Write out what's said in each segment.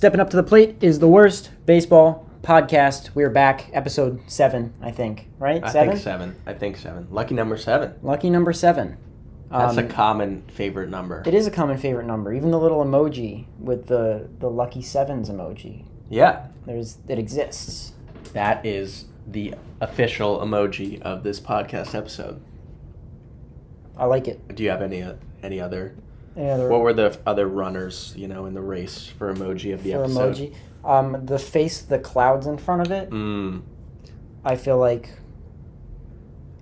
Stepping Up to the Plate is the worst baseball podcast. We're back, episode 7, I think. Right? I 7? think 7. Lucky number 7. Lucky number 7. That's a common favorite number. It is a common favorite number. Even the little emoji with the lucky sevens emoji. Yeah. It exists. That is the official emoji of this podcast episode. I like it. Do you have any other? Any other? What were the other runners, in the race for emoji of the episode? Emoji, the face, the clouds in front of it. I feel like,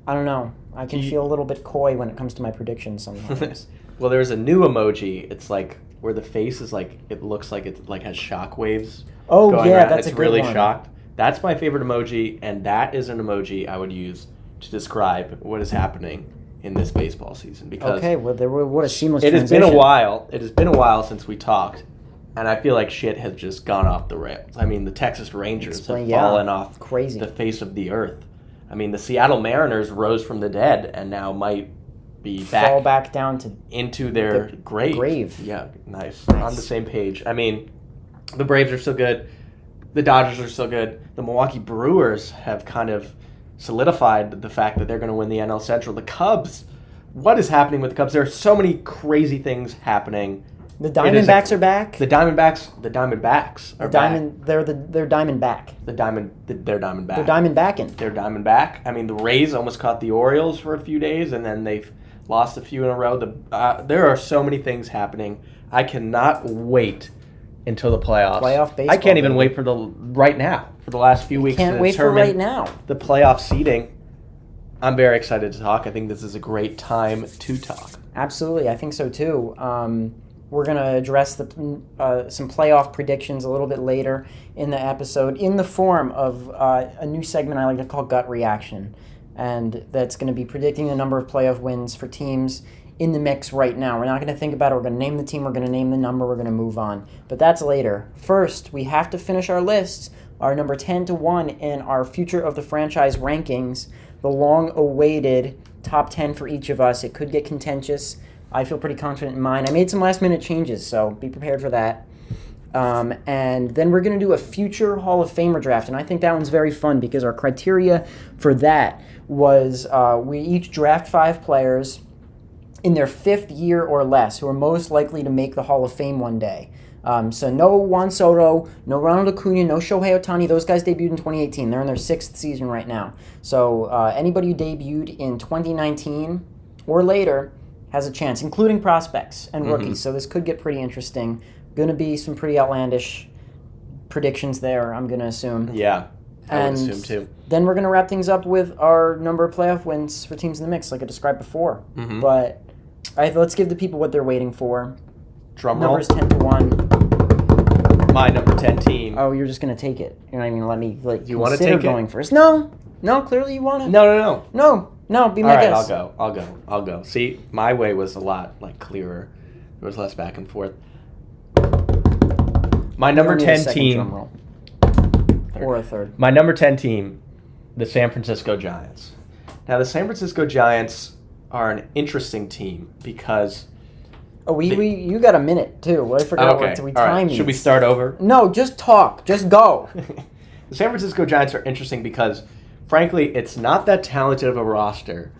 I don't know. I can feel a little bit coy when it comes to my predictions sometimes. Well, there's a new emoji. It's like where the face is like it looks like it like has shock waves. Oh going yeah, around. that's it's a good really one. shocked. That's my favorite emoji, and that is an emoji I would use to describe what is happening in this baseball season. Because what a seamless it transition. has been a while. It has been a while since we talked, and I feel like shit has just gone off the rails. I mean, the Texas Rangers have fallen off the face of the earth. I mean, the Seattle Mariners rose from the dead and now might be fall back down to into their grave. Yeah, nice. On the same page. I mean, the Braves are still good. The Dodgers are still good. The Milwaukee Brewers have kind of solidified the fact that they're going to win the NL Central. The Cubs, what is happening with the Cubs? There are so many crazy things happening. The Diamondbacks are back. The Diamondbacks are back. They're Diamondback. They're Diamondback. They're Diamondbacking. They're Diamondback. I mean, the Rays almost caught the Orioles for a few days, and then they've lost a few in a row. There are so many things happening. I cannot wait until the playoffs. Playoff baseball. I can't even wait for the last few weeks. Can't wait for right now. The playoff seeding. I'm very excited to talk. I think this is a great time to talk. Absolutely, I think so too. We're going to address some playoff predictions a little bit later in the episode in the form of a new segment I like to call Gut Reaction. And that's going to be predicting the number of playoff wins for teams in the mix right now. We're not going to think about it. We're going to name the team. We're going to name the number. We're going to move on. But that's later. First, we have to finish our lists. Our number 10 to 1 in our Future of the Franchise rankings. The long-awaited top 10 for each of us. It could get contentious. I feel pretty confident in mine. I made some last-minute changes, so be prepared for that. And then we're going to do a future Hall of Famer draft, and I think that one's very fun because our criteria for that was we each draft 5 players in their 5th year or less who are most likely to make the Hall of Fame one day. So no Juan Soto, no Ronald Acuna, no Shohei Ohtani. Those guys debuted in 2018. They're in their 6th season right now. So anybody who debuted in 2019 or later has a chance, including prospects and rookies. So this could get pretty interesting. Going to be some pretty outlandish predictions there, I'm going to assume. Yeah, I would assume too. Then we're going to wrap things up with our number of playoff wins for teams in the mix, like I described before. But let's give the people what they're waiting for. Drum roll. Numbers 10 to 1. My number 10 team. Oh, you're just going to take it. You're not even going to let me you want to consider take going it? first. No, clearly you want it. No, be my guest. All right, I'll go. See, my way was a lot clearer. There was less back and forth. My number 10 team. Drum roll. Or a third. My number 10 team, the San Francisco Giants. Now, the San Francisco Giants are an interesting team because... Oh, you got a minute, too. I forgot what we time these. Should we start over? No, just talk. Just go. The San Francisco Giants are interesting because, frankly, it's not that talented of a roster.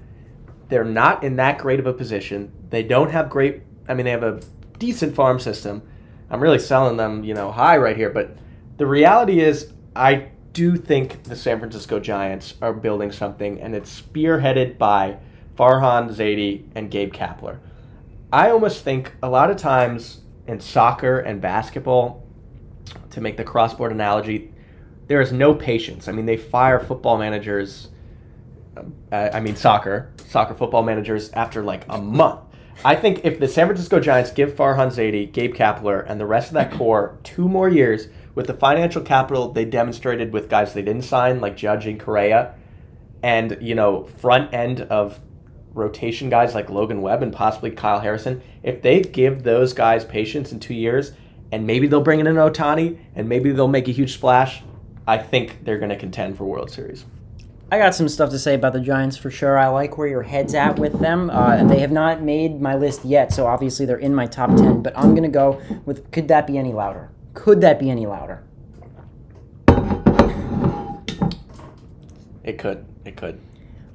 They're not in that great of a position. They don't have they have a decent farm system. I'm really selling them, high right here. But the reality is, I do think the San Francisco Giants are building something, and it's spearheaded by Farhan Zaidi and Gabe Kapler. I almost think a lot of times in soccer and basketball, to make the cross-sport analogy, there is no patience. They fire football managers, soccer football managers after a month. I think if the San Francisco Giants give Farhan Zaidi, Gabe Kapler, and the rest of that core 2 more years with the financial capital they demonstrated with guys they didn't sign, like Judge and Correa, and, front end of rotation guys like Logan Webb and possibly Kyle Harrison, if they give those guys patience in 2 years, and maybe they'll bring in an Ohtani, and maybe they'll make a huge splash, I think they're going to contend for World Series. I got some stuff to say about the Giants for sure. I like where your head's at with them. They have not made my list yet, so obviously they're in my top 10, but I'm going to go with, could that be any louder? Could that be any louder? It could.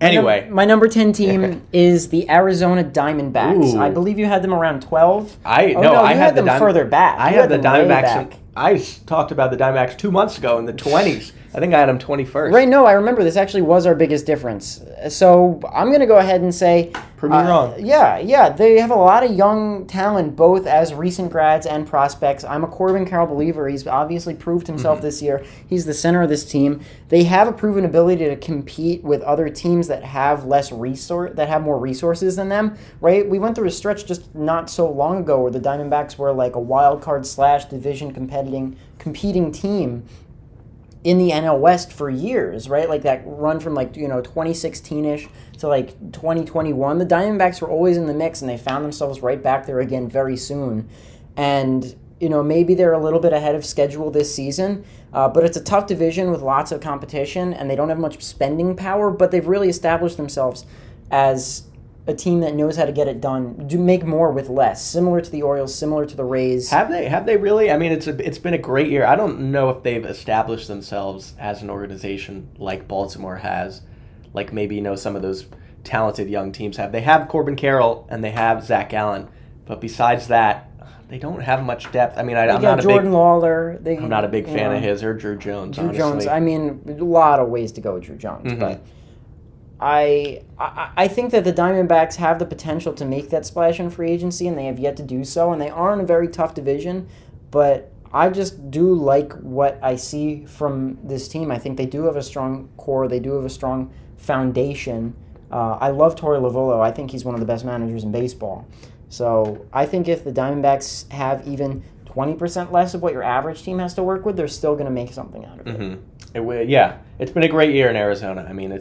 Anyway. My number 10 team is the Arizona Diamondbacks. Ooh. I believe you had them around 12. I you had them further back. I had the Diamondbacks. I talked about the Diamondbacks 2 months ago in the 20s. I think I had them 21st. Right, no, I remember this actually was our biggest difference. So I'm going to go ahead and say... Prove me wrong. Yeah, they have a lot of young talent, both as recent grads and prospects. I'm a Corbin Carroll believer. He's obviously proved himself this year. He's the center of this team. They have a proven ability to compete with other teams that have more resources than them, right? We went through a stretch just not so long ago where the Diamondbacks were like a wild card / division competing team in the NL West for years, right? Like that run from 2016-ish to 2021. The Diamondbacks were always in the mix, and they found themselves right back there again very soon. And, maybe they're a little bit ahead of schedule this season, but it's a tough division with lots of competition, and they don't have much spending power, but they've really established themselves as a team that knows how to get it done, do make more with less, similar to the Orioles, similar to the Rays. Have they really? I mean, it's been a great year. I don't know if they've established themselves as an organization like Baltimore has, like maybe some of those talented young teams have. They have Corbin Carroll and they have Zach Gallen, but besides that, they don't have much depth. I mean, I'm not Jordan Lawler. I'm not a big fan of his or Drew Jones. Drew honestly. Jones. I mean, a lot of ways to go with Drew Jones, but. I think that the Diamondbacks have the potential to make that splash in free agency, and they have yet to do so, and they are in a very tough division, but I just do like what I see from this team. I think they do have a strong core. They do have a strong foundation. I love Torey Lovullo. I think he's one of the best managers in baseball. So I think if the Diamondbacks have even 20% less of what your average team has to work with, they're still going to make something out of it. It's been a great year in Arizona. I mean,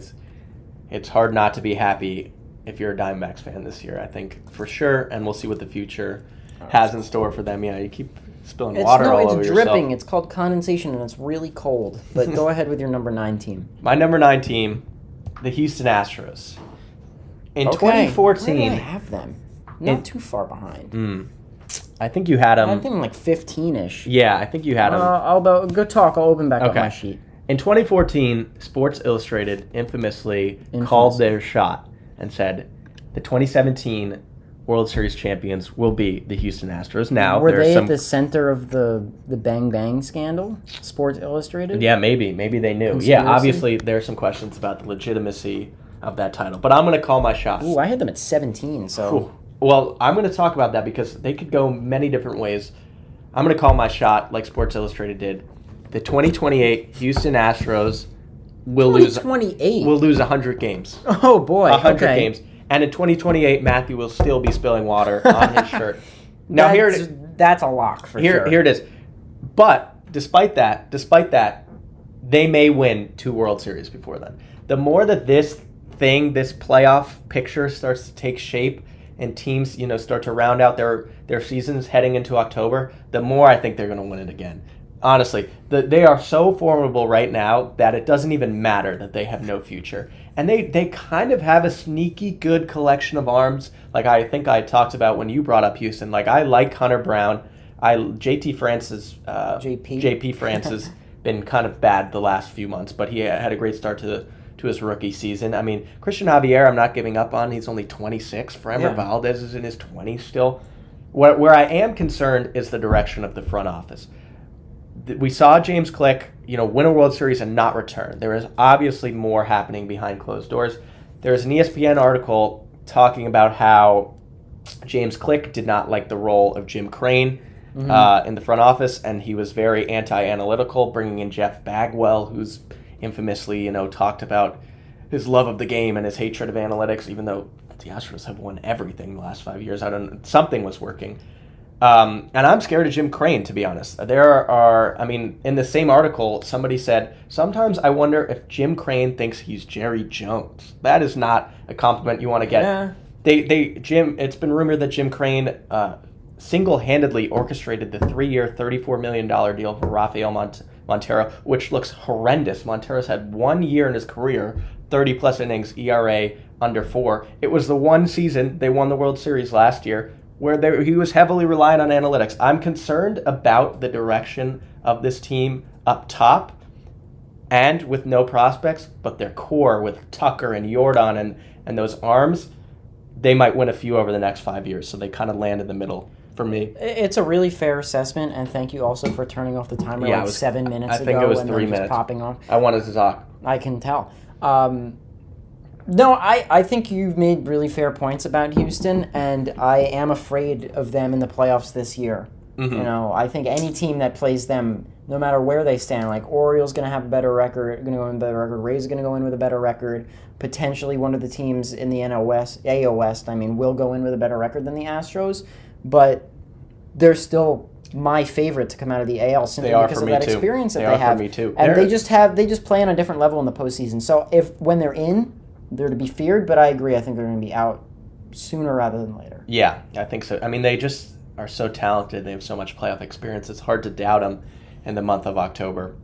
it's hard not to be happy if you're a Diamondbacks fan this year, I think, for sure, and we'll see what the future has in store for them. Yeah, you keep spilling water all over yourself. It's dripping. It's called condensation, and it's really cold. But go ahead with your number 9 team. My number 9 team, the Houston Astros. In 2014... Where do I have them? Not too far behind. I think you had them... I think I'm 15-ish. Yeah, I think you had them. Go talk. I'll open back up my sheet. In 2014, Sports Illustrated infamously called their shot and said the 2017 World Series champions will be the Houston Astros. Now, were they at the center of the Bang Bang scandal? Sports Illustrated? Yeah, maybe they knew. Conspiracy? Yeah, obviously there are some questions about the legitimacy of that title, but I'm going to call my shot. Ooh, I had them at 17. So, well, I'm going to talk about that because they could go many different ways. I'm going to call my shot like Sports Illustrated did. The 2028 Houston Astros will lose 100 games. Oh boy, 100 games. And in 2028, Matthew will still be spilling water on his shirt. Now that's a lock for sure. Here it is. But despite that, they may win 2 World Series before then. The more that this playoff picture starts to take shape and teams, start to round out their seasons heading into October, the more I think they're going to win it again. Honestly, they are so formidable right now that it doesn't even matter that they have no future. And they kind of have a sneaky good collection of arms. Like I think I talked about when you brought up Houston. Like I like Hunter Brown. JP France has been kind of bad the last few months, but he had a great start to his rookie season. I mean, Christian Javier I'm not giving up on. He's only 26. Framber Valdez is in his 20s still. Where I am concerned is the direction of the front office. We saw James Click, win a World Series and not return. There is obviously more happening behind closed doors. There's an ESPN article talking about how James Click did not like the role of Jim Crane in the front office, and he was very anti-analytical, bringing in Jeff Bagwell, who's infamously, talked about his love of the game and his hatred of analytics, even though the Astros have won everything the last 5 years. Something was working. And I'm scared of Jim Crane, to be honest. In the same article, somebody said, sometimes I wonder if Jim Crane thinks he's Jerry Jones. That is not a compliment you want to get. Yeah. It's been rumored that Jim Crane single-handedly orchestrated the 3-year, $34 million deal for Rafael Montero, which looks horrendous. Montero's had 1 year in his career, 30-plus innings, ERA under 4. It was the one season they won the World Series last year. where he was heavily relying on analytics. I'm concerned about the direction of this team up top and with no prospects, but their core with Tucker and Jordan and those arms, they might win a few over the next 5 years. So they kind of land in the middle for me. It's a really fair assessment, and thank you also for turning off the timer 7 minutes ago. I think it was and 3 then just minutes. popping off. I wanted to talk. I can tell. No, I think you've made really fair points about Houston, and I am afraid of them in the playoffs this year. Mm-hmm. You know, I think any team that plays them, no matter where they stand, like Orioles going to have a better record, going to go in with a better record, Rays going to go in with a better record, potentially one of the teams in the AL West, will go in with a better record than the Astros, but they're still my favorite to come out of the AL simply because of that experience that they have. They are for me too. And they just play on a different level in the postseason. So when they're in, they're to be feared, but I agree. I think they're going to be out sooner rather than later. Yeah, I think so. I mean, they just are so talented. They have so much playoff experience. It's hard to doubt them in the month of October.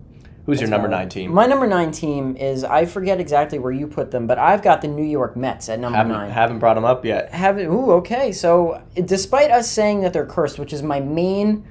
Who's your number 9 team? My number 9 team is, I forget exactly where you put them, but I've got the New York Mets at number 9. Haven't brought them up yet. Okay. So despite us saying that they're cursed, which is my main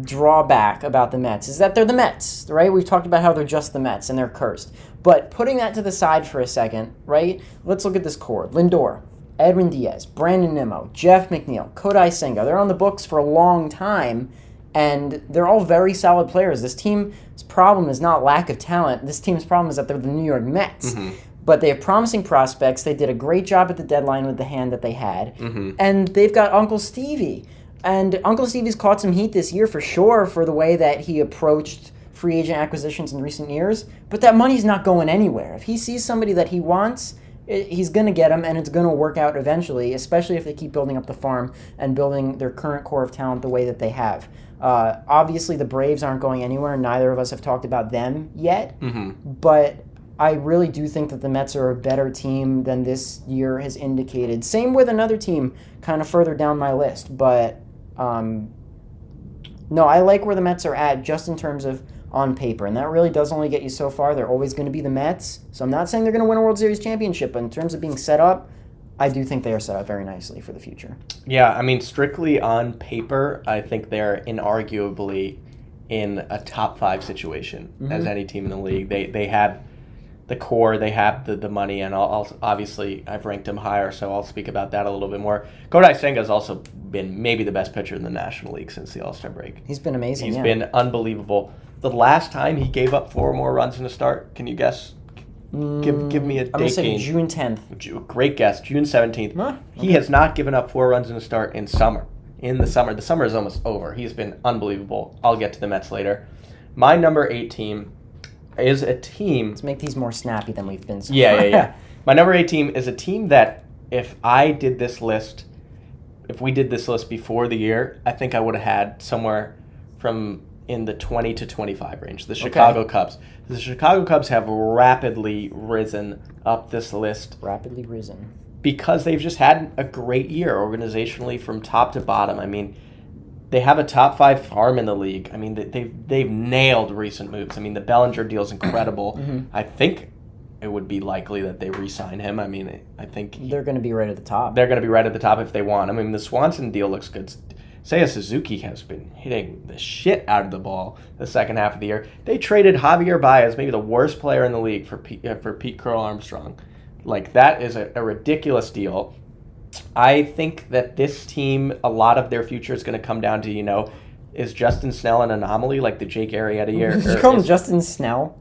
drawback about the Mets, is that they're the Mets, right? We've talked about how they're just the Mets and they're cursed. But putting that to the side for a second, right? Let's look at this core. Lindor, Edwin Diaz, Brandon Nimmo, Jeff McNeil, Kodai Senga. They're on the books for a long time, and they're all very solid players. This team's problem is not lack of talent. This team's problem is that they're the New York Mets. Mm-hmm. But they have promising prospects. They did a great job at the deadline with the hand that they had. Mm-hmm. And they've got Uncle Stevie. And Uncle Stevie's caught some heat this year for sure for the way that he approached free agent acquisitions in recent years. But that money's not going anywhere. If he sees somebody that he wants, he's going to get them, and it's going to work out eventually, especially if they keep building up the farm and building their current core of talent the way that they have. Obviously, the Braves aren't going anywhere. Neither of us have talked about them yet. Mm-hmm. But I really do think that the Mets are a better team than this year has indicated. Same with another team kind of further down my list. But no, I like where the Mets are at just in terms of on paper. And that really does only get you so far. They're always going to be the Mets. So I'm not saying they're going to win a World Series championship. But in terms of being set up, I do think they are set up very nicely for the future. Yeah, I mean, strictly on paper, I think they're inarguably in a top 5 situation as any team in the league. They have the core, they have the money, and I'll obviously I've ranked them higher, so I'll speak about that a little bit more. Kodai Senga has also been maybe the best pitcher in the National League since the All-Star break. He's been amazing. He's been unbelievable. The last time he gave up 4 more runs in a start, can you guess? Give me a date. I'm going to say June 10th. Great guess, June 17th. Huh? Okay. He has not given up 4 runs in a start in the summer. The summer is almost over. He's been unbelievable. I'll get to the Mets later. My number 8 team is a team... Let's make these more snappy than we've been so far. Yeah. My number 8 team is a team that if we did this list before the year, I think I would have had somewhere from in the 20 to 25 range. The Chicago Cubs. The Chicago Cubs have rapidly risen up this list. Rapidly risen. Because they've just had a great year organizationally from top to bottom. I mean, they have a top 5 farm in the league. I mean, they've nailed recent moves. I mean, the Bellinger deal is incredible. I think it would be likely that they re-sign him. I mean, I think... They're going to be right at the top. They're going to be right at the top if they want. I mean, the Swanson deal looks good. Seiya Suzuki has been hitting the shit out of the ball the second half of the year. They traded Javier Baez, maybe the worst player in the league, for Pete Crow Armstrong. Like, that is a ridiculous deal. I think that this team, a lot of their future is going to come down to, is Justin Snell an anomaly like the Jake Arrieta year? Did you call him Justin Snell?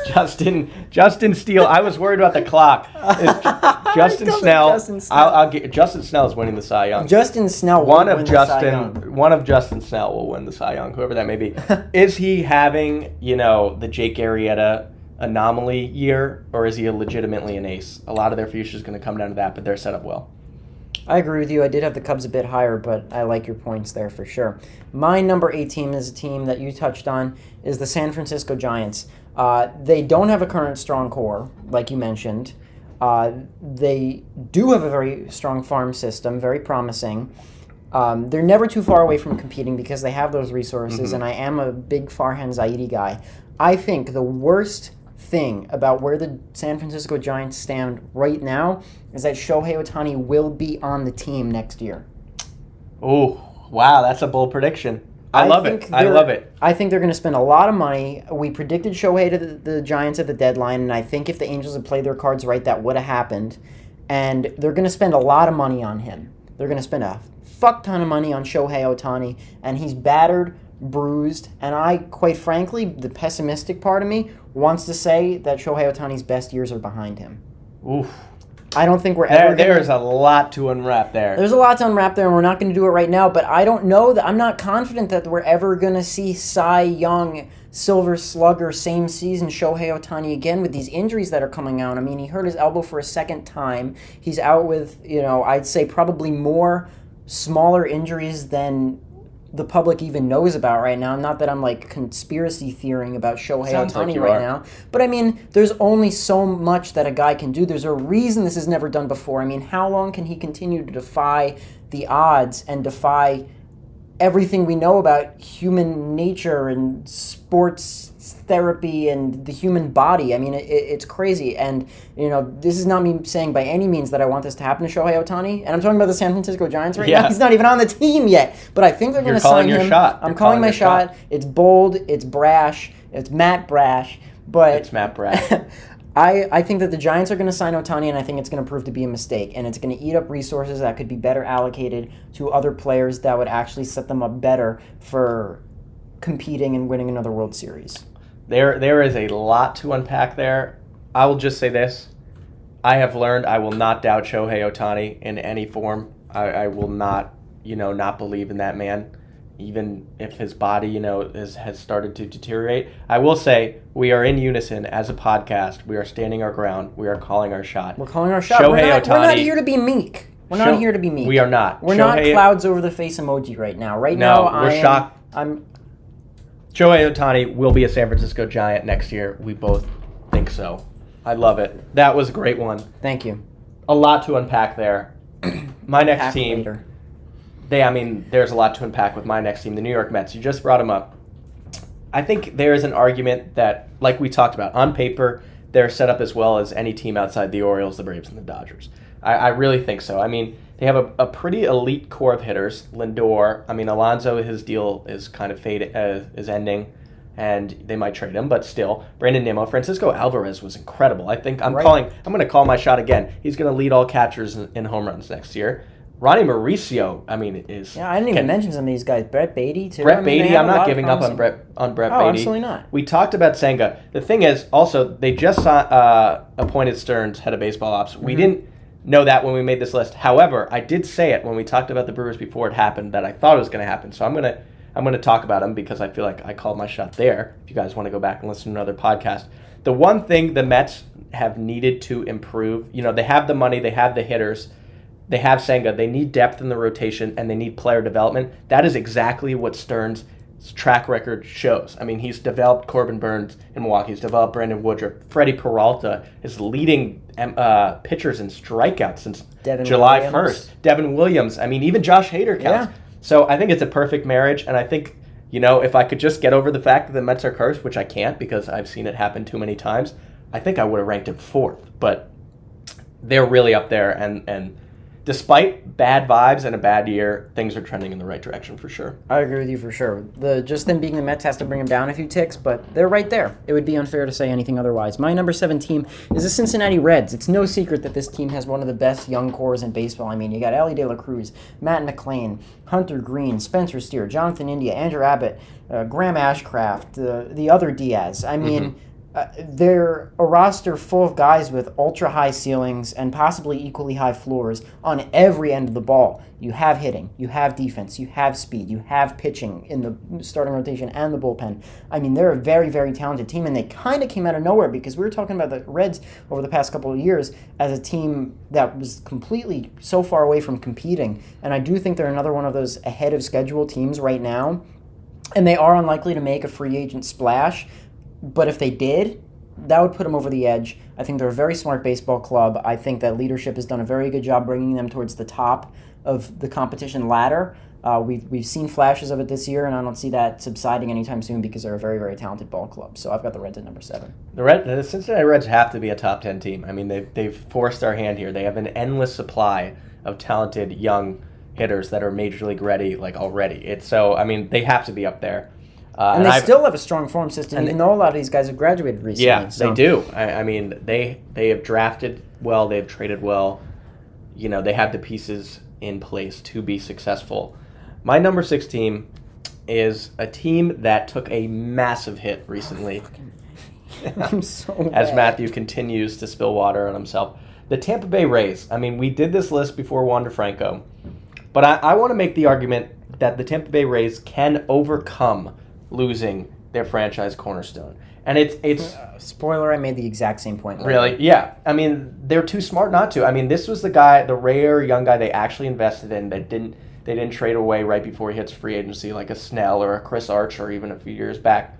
Justin Steele. I was worried about the clock. Justin Snell. I'll get Justin Snell is winning the Cy Young. Justin Snell. One of Justin Snell will win the Cy Young, whoever that may be. Is he having the Jake Arrieta anomaly year, or is he legitimately an ace? A lot of their future is going to come down to that, but they're set up well. I agree with you. I did have the Cubs a bit higher, but I like your points there for sure. My number 8 team is a team that you touched on, is the San Francisco Giants. They don't have a current strong core, like you mentioned. They do have a very strong farm system, very promising. They're never too far away from competing because they have those resources, and I am a big Farhan Zaidi guy. I think the worst thing about where the San Francisco Giants stand right now is that Shohei Ohtani will be on the team next year. Oh, wow, that's a bold prediction. I love it. I think they're going to spend a lot of money. We predicted Shohei to the Giants at the deadline, and I think if the Angels had played their cards right, that would have happened. And they're going to spend a lot of money on him. They're going to spend a fuck ton of money on Shohei Ohtani, and he's battered, bruised, and I, quite frankly, the pessimistic part of me wants to say that Shohei Ohtani's best years are behind him. Oof. I don't think we're ever There's a lot to unwrap there. There's a lot to unwrap there, and we're not going to do it right now, but I don't know that I'm not confident that we're ever going to see Cy Young, Silver Slugger, same season Shohei Ohtani again with these injuries that are coming out. I mean, he hurt his elbow for a second time. He's out with, I'd say probably more smaller injuries than the public even knows about right now. Not that I'm like conspiracy theorying about Shohei Ohtani right now, but I mean, there's only so much that a guy can do. There's a reason this is never done before. I mean, how long can he continue to defy the odds and defy everything we know about human nature and sports therapy and the human body? I mean, it's crazy. And, this is not me saying by any means that I want this to happen to Shohei Ohtani. And I'm talking about the San Francisco Giants right now. He's not even on the team yet. But I think they're going to sign him. I'm calling my shot. It's bold. It's brash. It's Matt Brash. But it's Matt Brash. I think that the Giants are going to sign Ohtani, and I think it's going to prove to be a mistake. And it's going to eat up resources that could be better allocated to other players that would actually set them up better for competing and winning another World Series. There is a lot to unpack there. I will just say this. I have learned I will not doubt Shohei Ohtani in any form. I will not, not believe in that man, even if his body, has started to deteriorate. I will say we are in unison as a podcast. We are standing our ground. We are calling our shot. We're calling our shot. We're not here to be meek. We're not here to be meek. We are not. We're not clouds over the face emoji right now. We're shocked. Shohei Ohtani will be a San Francisco Giant next year. We both think so. I love it. That was a great one. Thank you. A lot to unpack there. My next team. There's a lot to unpack with my next team, the New York Mets. You just brought them up. I think there is an argument that, like we talked about, on paper, they're set up as well as any team outside the Orioles, the Braves, and the Dodgers. I really think so. I mean, they have a pretty elite core of hitters. Lindor, Alonso, his deal is kind of is ending, and they might trade him, but still. Brandon Nimmo, Francisco Alvarez was incredible. I think I'm going to call my shot again. He's going to lead all catchers in home runs next year. Ronnie Mauricio, is... Yeah, I didn't even mention some of these guys. Brett Beatty, too. Brett Beatty, I'm not giving up on Brett Beatty. Absolutely not. We talked about Senga. The thing is, also, they just appointed Stearns head of baseball ops. We didn't know that when we made this list. However, I did say it when we talked about the Brewers before it happened that I thought it was going to happen. So I'm going to talk about him because I feel like I called my shot there. If you guys want to go back and listen to another podcast. The one thing the Mets have needed to improve, they have the money, they have the hitters, they have Senga. They need depth in the rotation, and they need player development. That is exactly what Stearns' track record shows. He's developed Corbin Burns in Milwaukee. He's developed Brandon Woodruff. Freddie Peralta is leading pitchers in strikeouts since July 1st. Devin Williams. Even Josh Hader counts. Yeah. So I think it's a perfect marriage, and I think, if I could just get over the fact that the Mets are cursed, which I can't because I've seen it happen too many times, I think I would have ranked him 4th. But they're really up there, and despite bad vibes and a bad year, things are trending in the right direction for sure. I agree with you for sure. Just them being the Mets has to bring them down a few ticks, but they're right there. It would be unfair to say anything otherwise. My number 7 team is the Cincinnati Reds. It's no secret that this team has one of the best young cores in baseball. You got Ellie De La Cruz, Matt McClain, Hunter Green, Spencer Steer, Jonathan India, Andrew Abbott, Graham Ashcraft, the other Diaz. They're a roster full of guys with ultra-high ceilings and possibly equally high floors on every end of the ball. You have hitting, you have defense, you have speed, you have pitching in the starting rotation and the bullpen. They're a very, very talented team, and they kind of came out of nowhere because we were talking about the Reds over the past couple of years as a team that was completely so far away from competing, and I do think they're another one of those ahead of schedule teams right now, and they are unlikely to make a free agent splash. But if they did, that would put them over the edge. I think they're a very smart baseball club. I think that leadership has done a very good job bringing them towards the top of the competition ladder. We've seen flashes of it this year, and I don't see that subsiding anytime soon because they're a very, very talented ball club. So I've got the Reds at number 7. The Cincinnati Reds have to be a top 10 team. I mean, they've forced our hand here. They have an endless supply of talented young hitters that are major league ready, like already. They have to be up there. And they still have a strong farm system, even though a lot of these guys have graduated recently. Yeah, they do. I mean, they have drafted well, they've traded well. They have the pieces in place to be successful. My number 6 team is a team that took a massive hit recently. I'm so As mad. Matthew continues to spill water on himself. The Tampa Bay Rays. I mean, we did this list before Wander Franco, but I want to make the argument that the Tampa Bay Rays can overcome losing their franchise cornerstone. And it's spoiler, I made the exact same point. Really? Yeah. I mean, they're too smart not to. I mean, this was the rare young guy they actually invested in that they didn't trade away right before he hits free agency, like a Snell or a Chris Archer even a few years back.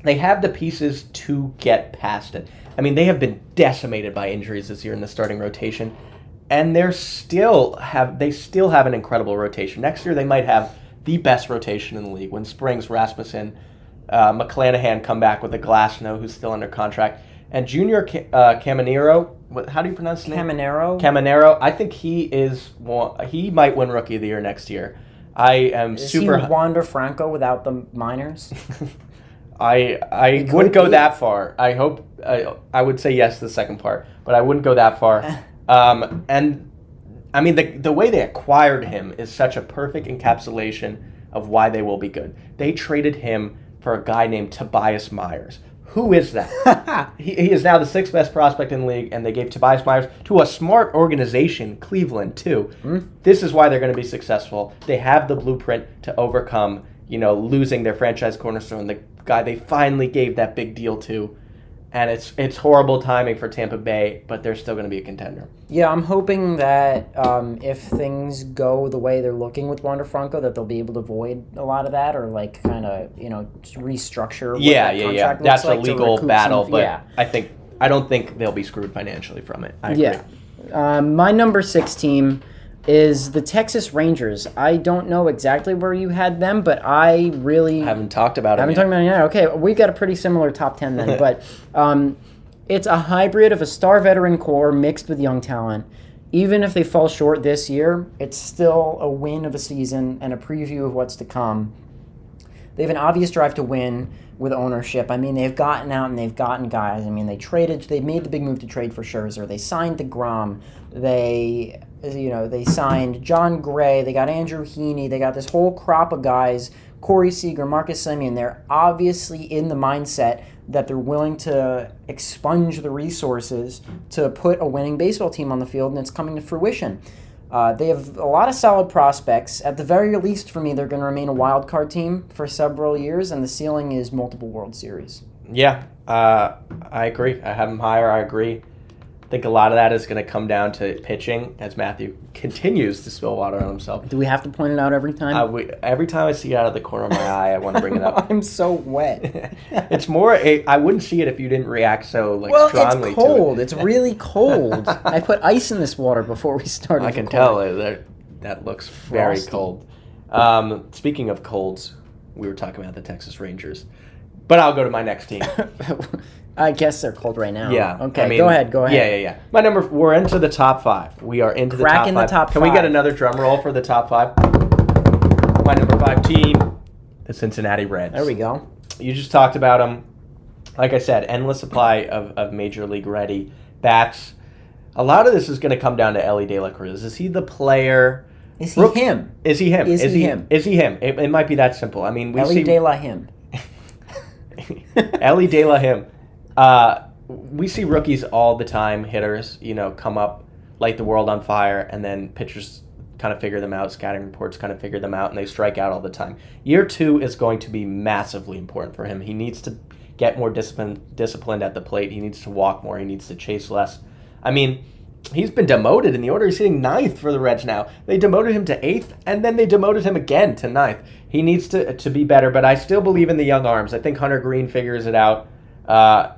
They have the pieces to get past it. I mean, they have been decimated by injuries this year in the starting rotation, and they still have an incredible rotation. Next year, they might have the best rotation in the league when Springs, Rasmussen, McClanahan come back with a Glasnow, who's still under contract, and Junior Caminero. How do you pronounce his name? Caminero. I think he might win Rookie of the Year next year. I am Is super. he Wander Franco without the minors? I wouldn't go that far. I hope I would say yes to the second part, but I wouldn't go that far. And I mean the way they acquired him is such a perfect encapsulation of why they will be good. They traded him for a guy named Tobias Myers. Who is that? he is now the 6th best prospect in the league, and they gave Tobias Myers to a smart organization, Cleveland, too. This is why they're going to be successful. They have the blueprint to overcome, losing their franchise cornerstone, the guy they finally gave that big deal to. And it's horrible timing for Tampa Bay, but they're still going to be a contender. Yeah, I'm hoping that if things go the way they're looking with Wander Franco, that they'll be able to avoid a lot of that, or kind of restructure. What that contract looks That's like a legal battle, but yeah. I don't think they'll be screwed financially from it. I agree. Yeah, my number 6 team is the Texas Rangers. I don't know exactly where you had them, but I really haven't talked about it. Yet. Okay, we've got a pretty similar top 10 then, but it's a hybrid of a star veteran core mixed with young talent. Even if they fall short this year, it's still a win of a season and a preview of what's to come. They have an obvious drive to win with ownership. I mean, they've gotten out and they've gotten guys. I mean, they made the big move to trade for Scherzer. They signed DeGrom. They signed John Gray. They got Andrew Heaney. They got this whole crop of guys, Corey Seager, Marcus Semien. They're obviously in the mindset that they're willing to expunge the resources to put a winning baseball team on the field, and it's coming to fruition. They have a lot of solid prospects. At the very least, for me, they're going to remain a wild card team for several years, and the ceiling is multiple World Series. Yeah, I agree. I have them higher. I agree. I think a lot of that is going to come down to pitching, as Matthew continues to spill water on himself. Do we have to point it out every time? Every time I see it out of the corner of my eye, I want to bring it up. I'm so wet. It's more. I wouldn't see it if you didn't react so strongly it's cold. to it. It's really cold. I put ice in this water before we started. I can tell that looks very cold. Speaking of colds, we were talking about the Texas Rangers, but I'll go to my next team. I guess they're cold right now. Yeah. Okay. Go ahead. Yeah. We're into the top 5. We are into the top 5. Cracking the top 5. Can we get another drum roll for the top 5? My number 5 team, the Cincinnati Reds. There we go. You just talked about them. Like I said, endless supply of major league ready bats. A lot of this is going to come down to Ellie De La Cruz. Is he the player? Is he him? Is he him? Is he him? Is he him? It might be that simple. I mean, Ellie De La him. Ellie De La him. We see rookies all the time, hitters, come up, light the world on fire, and then pitchers kind of figure them out, scouting reports kind of figure them out, and they strike out all the time. Year 2 is going to be massively important for him. He needs to get more disciplined at the plate. He needs to walk more. He needs to chase less. I mean, he's been demoted in the order. He's hitting 9th for the Reds now. They demoted him to 8th, and then they demoted him again to 9th. He needs to be better, but I still believe in the young arms. I think Hunter Green figures it out.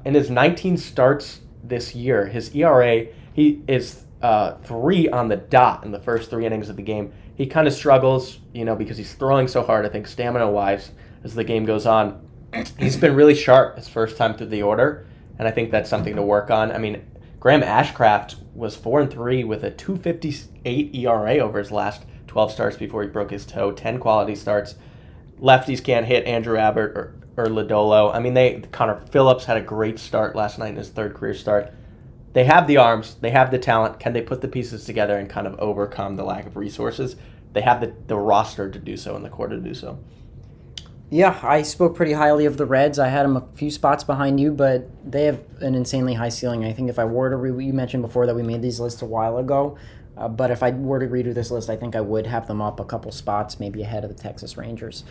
In his 19 starts this year, his ERA, he is 3 on the dot in the first 3 innings of the game. He kind of struggles, because he's throwing so hard, I think, stamina-wise, as the game goes on. He's been really sharp his first time through the order, and I think that's something to work on. I mean, Graham Ashcraft was 4-3 with a 2.58 ERA over his last 12 starts before he broke his toe, 10 quality starts. Lefties can't hit Andrew Abbott or Lodolo. I mean, Connor Phillips had a great start last night in his third career start. They have the arms. They have the talent. Can they put the pieces together and kind of overcome the lack of resources? They have the roster to do so and the core to do so. Yeah, I spoke pretty highly of the Reds. I had them a few spots behind you, but they have an insanely high ceiling. I think if I were to you mentioned before that we made these lists a while ago, but if I were to redo this list, I think I would have them up a couple spots, maybe ahead of the Texas Rangers.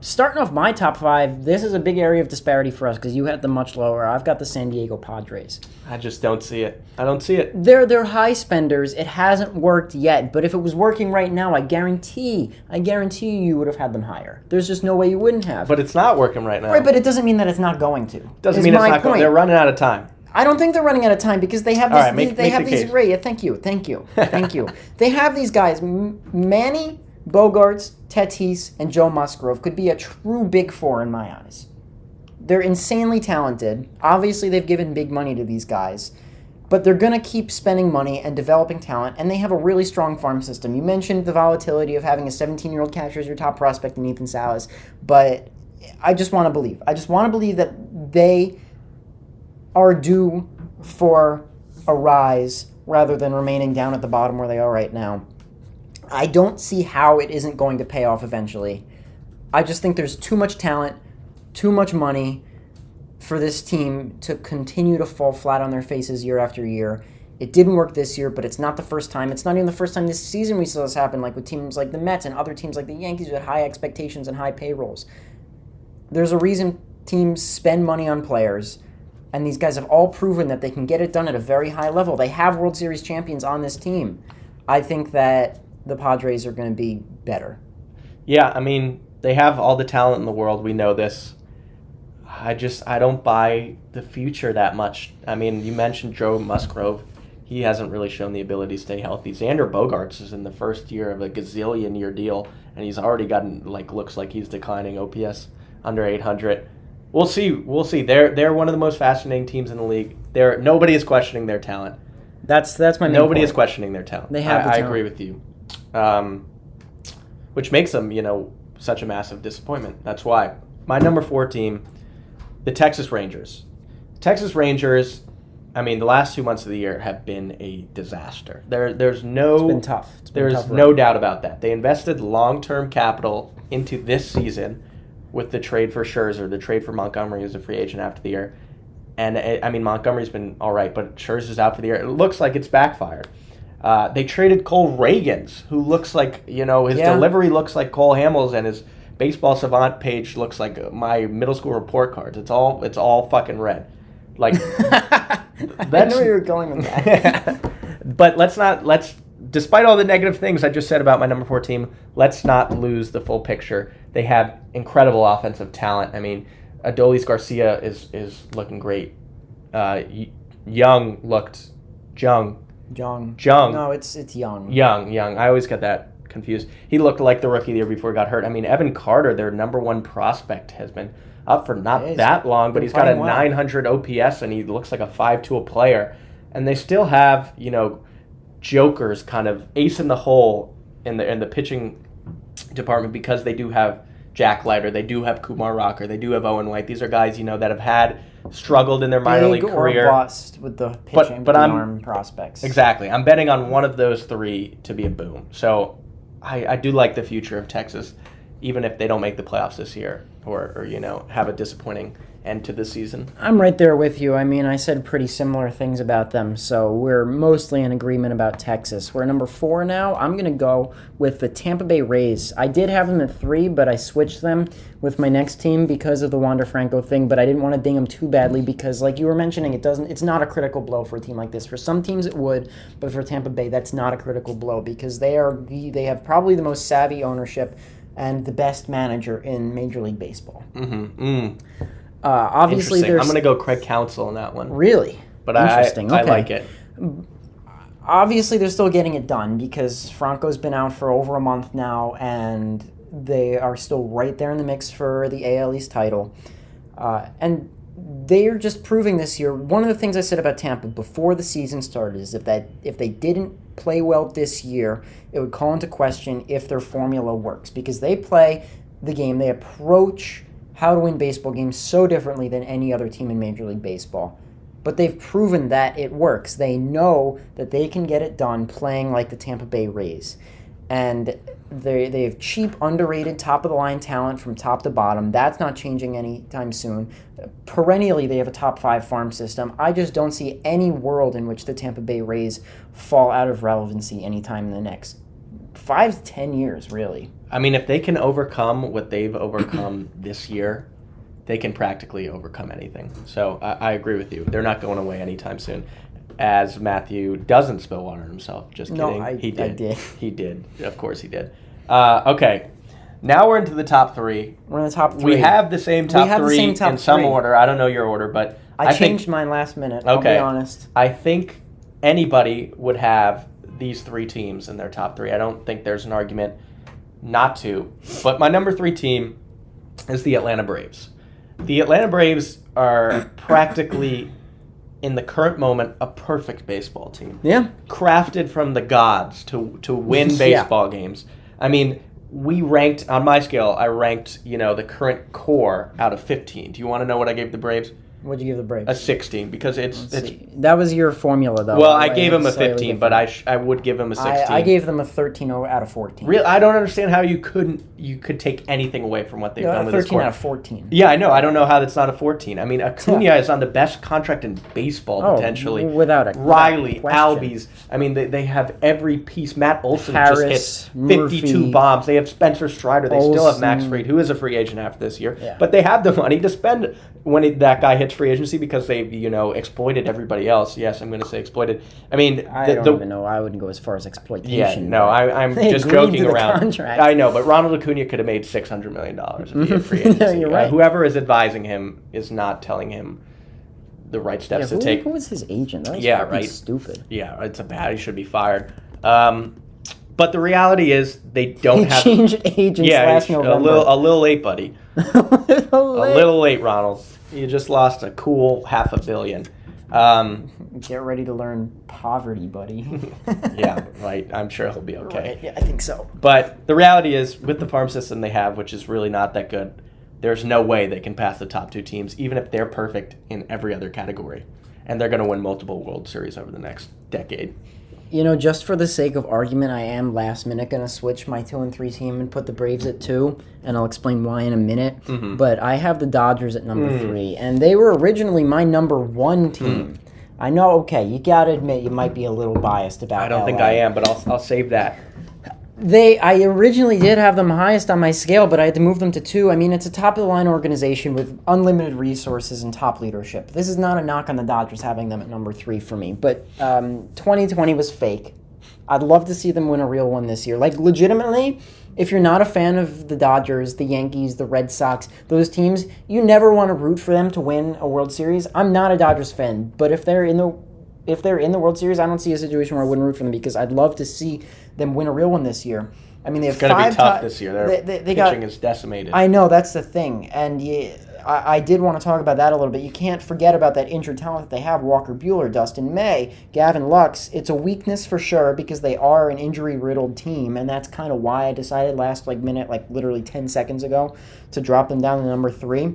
Starting off my top 5, this is a big area of disparity for us because you had them much lower. I've got the San Diego Padres. I just don't see it. I don't see it. They're high spenders. It hasn't worked yet, but if it was working right now, I guarantee you would have had them higher. There's just no way you wouldn't have. But it's not working right now. Right, but it doesn't mean that it's not going to. Doesn't mean it's not going. They're running out of time. I don't think they're running out of time because they have these. They have these. Right, yeah, thank you. They have these guys. Manny, Bogarts, Tatis, and Joe Musgrove could be a true big four in my eyes. They're insanely talented. Obviously, they've given big money to these guys, but they're going to keep spending money and developing talent, and they have a really strong farm system. You mentioned the volatility of having a 17-year-old catcher as your top prospect in Ethan Salas, but I just want to believe. I just want to believe that they are due for a rise rather than remaining down at the bottom where they are right now. I don't see how it isn't going to pay off eventually. I just think there's too much talent, too much money for this team to continue to fall flat on their faces year after year. It didn't work this year, but it's not the first time. It's not even the first time this season we saw this happen, like with teams like the Mets and other teams like the Yankees with high expectations and high payrolls. There's a reason teams spend money on players, and these guys have all proven that they can get it done at a very high level. They have World Series champions on this team. I think that the Padres are going to be better. Yeah, I mean, they have all the talent in the world. We know this. I don't buy the future that much. I mean, you mentioned Joe Musgrove. He hasn't really shown the ability to stay healthy. Xander Bogaerts is in the first year of a gazillion-year deal, and he's already gotten, looks like he's declining OPS under 800. We'll see. They're one of the most fascinating teams in the league. Nobody is questioning their talent. That's my main Nobody point. is questioning their talent. They have the I talent. agree with you. Which makes them, such a massive disappointment. That's why. My number 4 team, the Texas Rangers. Texas Rangers, I mean, the last 2 months of the year have been a disaster. There's no. It's been tough. There's no doubt about that. They invested long-term capital into this season with the trade for Scherzer, the trade for Montgomery as a free agent after the year. And, Montgomery's been all right, but Scherzer's out for the year. It looks like it's backfired. They traded Cole Reagans, who looks like, his delivery looks like Cole Hamels, and his Baseball Savant page looks like my middle school report cards. It's all fucking red. Like, I knew you were going with that. But despite all the negative things I just said about my number 4 team, let's not lose the full picture. They have incredible offensive talent. I mean, Adolis Garcia is looking great. Jung. No, it's Young. Young. I always get that confused. He looked like the rookie the year before he got hurt. I mean, Evan Carter, their number 1 prospect, has been up for not that long, but he's got a 900 OPS, and he looks like a 5-tool player. And they still have, jokers kind of ace in the hole in the pitching department because they do have Jack Leiter, they do have Kumar Rocker, they do have Owen White. These are guys, that have struggled in their minor league career. Or bust with the pitching, but arm prospects. Exactly. I'm betting on one of those 3 to be a boom. So I do like the future of Texas, even if they don't make the playoffs this year or have a disappointing end to the season. I'm right there with you. I mean, I said pretty similar things about them, so we're mostly in agreement about Texas. We're number 4 now. I'm going to go with the Tampa Bay Rays. I did have them at 3, but I switched them with my next team because of the Wander Franco thing, but I didn't want to ding them too badly because, like you were mentioning, it's not a critical blow for a team like this. For some teams it would, but for Tampa Bay, that's not a critical blow because they have probably the most savvy ownership and the best manager in Major League Baseball. Obviously, I'm going to go Craig Counsell on that one. Really? But interesting. I like it. Obviously, they're still getting it done because Franco's been out for over a month now, and they are still right there in the mix for the AL East title. And they're just proving this year. One of the things I said about Tampa before the season started is if they didn't play well this year, it would call into question if their formula works, because they play the game, they approach how to win baseball games so differently than any other team in Major League Baseball. But they've proven that it works. They know that they can get it done playing like the Tampa Bay Rays. And they have cheap, underrated, top-of-the-line talent from top to bottom. That's not changing anytime soon. Perennially, they have a top-5 farm system. I just don't see any world in which the Tampa Bay Rays fall out of relevancy anytime in the next 5 to 10 years, really. I mean, if they can overcome what they've overcome this year, they can practically overcome anything. So I agree with you. They're not going away anytime soon. As Matthew doesn't spill water on himself. Just kidding. No, He did. I did. He did. Of course he did. Okay. Now we're into the top three. We're in the top 3. We have the same top three in some order. I don't know your order, but I changed mine last minute. I'll be honest. I think anybody would have these 3 teams in their top 3. I don't think there's an argument not to. But my number 3 team is the Atlanta Braves. The Atlanta Braves are practically, in the current moment, a perfect baseball team. Yeah. Crafted from the gods to win baseball games. I mean, we ranked, on my scale, I ranked, the current core out of 15. Do you want to know what I gave the Braves? What'd you give the Braves? A 16, because it's that was your formula, though. Well, I gave him a 15, but I would give him a 16. I gave them a 13 out of 14. Really, I don't understand how you could take anything away from what they've done with this 13 core. out of 14. Yeah, I know. I don't know how that's not a 14. I mean, Acuna is on the best contract in baseball, potentially. Without a Riley, question. Albies. I mean, they have every piece. Matt Olson Harris, just hit 52 Murphy, bombs. They have Spencer Strider. They still have Max Olson. Fried, who is a free agent after this year. Yeah. But they have the money to spend when that guy hits free agency because they've, exploited everybody else. Yes, I'm going to say exploited. I mean, I don't even know. I wouldn't go as far as exploitation. Yeah, no, I'm just joking around. Contract. I know, but Ronald Acuna could have made $600 million if he hit free agency. No, you're right. Whoever is advising him is not telling him the right steps to take. Who was his agent? That was right. Stupid. Yeah, it's a bad. He should be fired. But the reality is they don't have. He changed agents last November. A little late, buddy. A little late, Ronald. You just lost a cool $500 million. Get ready to learn poverty, buddy. Yeah, right. I'm sure he'll be okay. Right. Yeah, I think so. But the reality is, with the farm system they have, which is really not that good, there's no way they can pass the top 2 teams, even if they're perfect in every other category. And they're going to win multiple World Series over the next decade. Just for the sake of argument, I am last minute going to switch my 2 and 3 team and put the Braves at 2, and I'll explain why in a minute. Mm-hmm. But I have the Dodgers at number 3, and they were originally my number 1 team. I know, okay, you got to admit you might be a little biased about I don't LA. think I am, but I'll save that. I originally did have them highest on my scale, but I had to move them to 2. I mean, it's a top-of-the-line organization with unlimited resources and top leadership. This is not a knock on the Dodgers having them at number 3 for me, but 2020 was fake. I'd love to see them win a real one this year. Like, legitimately, if you're not a fan of the Dodgers, the Yankees, the Red Sox, those teams, you never want to root for them to win a World Series. I'm not a Dodgers fan, but if they're in the World Series, I don't see a situation where I wouldn't root for them because I'd love to see them win a real one this year. I mean, they have 5 It's going to be tough this year. Their pitching is decimated. I know, that's the thing. And I did want to talk about that a little bit. You can't forget about that injured talent that they have. Walker Buehler, Dustin May, Gavin Lux. It's a weakness for sure because they are an injury-riddled team, and that's kind of why I decided last minute, literally 10 seconds ago, to drop them down to number 3.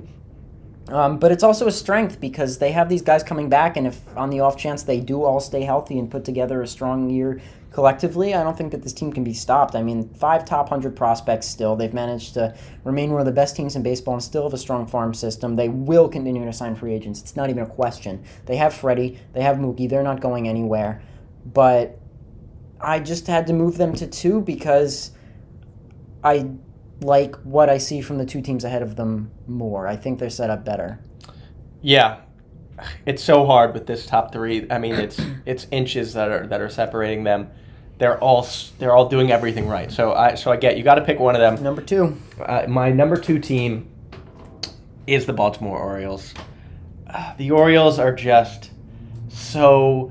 But it's also a strength because they have these guys coming back, and if on the off chance they do all stay healthy and put together a strong year collectively, I don't think that this team can be stopped. I mean, 5 top 100 prospects still. They've managed to remain one of the best teams in baseball and still have a strong farm system. They will continue to sign free agents. It's not even a question. They have Freddie. They have Mookie. They're not going anywhere. But I just had to move them to 2 because I like what I see from the 2 teams ahead of them more. I think they're set up better. Yeah. It's so hard with this top 3. I mean, it's inches that are separating them. They're all doing everything right. So I get you got to pick one of them. Number 2. My number 2 team is the Baltimore Orioles. The Orioles are just so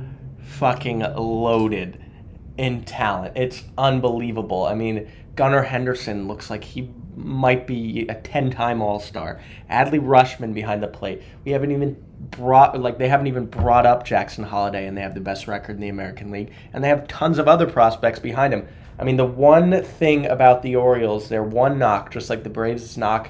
fucking loaded in talent. It's unbelievable. I mean, Gunnar Henderson looks like he might be a 10-time All-Star. Adley Rutschman behind the plate. They haven't even brought up Jackson Holliday, and they have the best record in the American League. And they have tons of other prospects behind him. I mean, the one thing about the Orioles, their one knock, just like the Braves' knock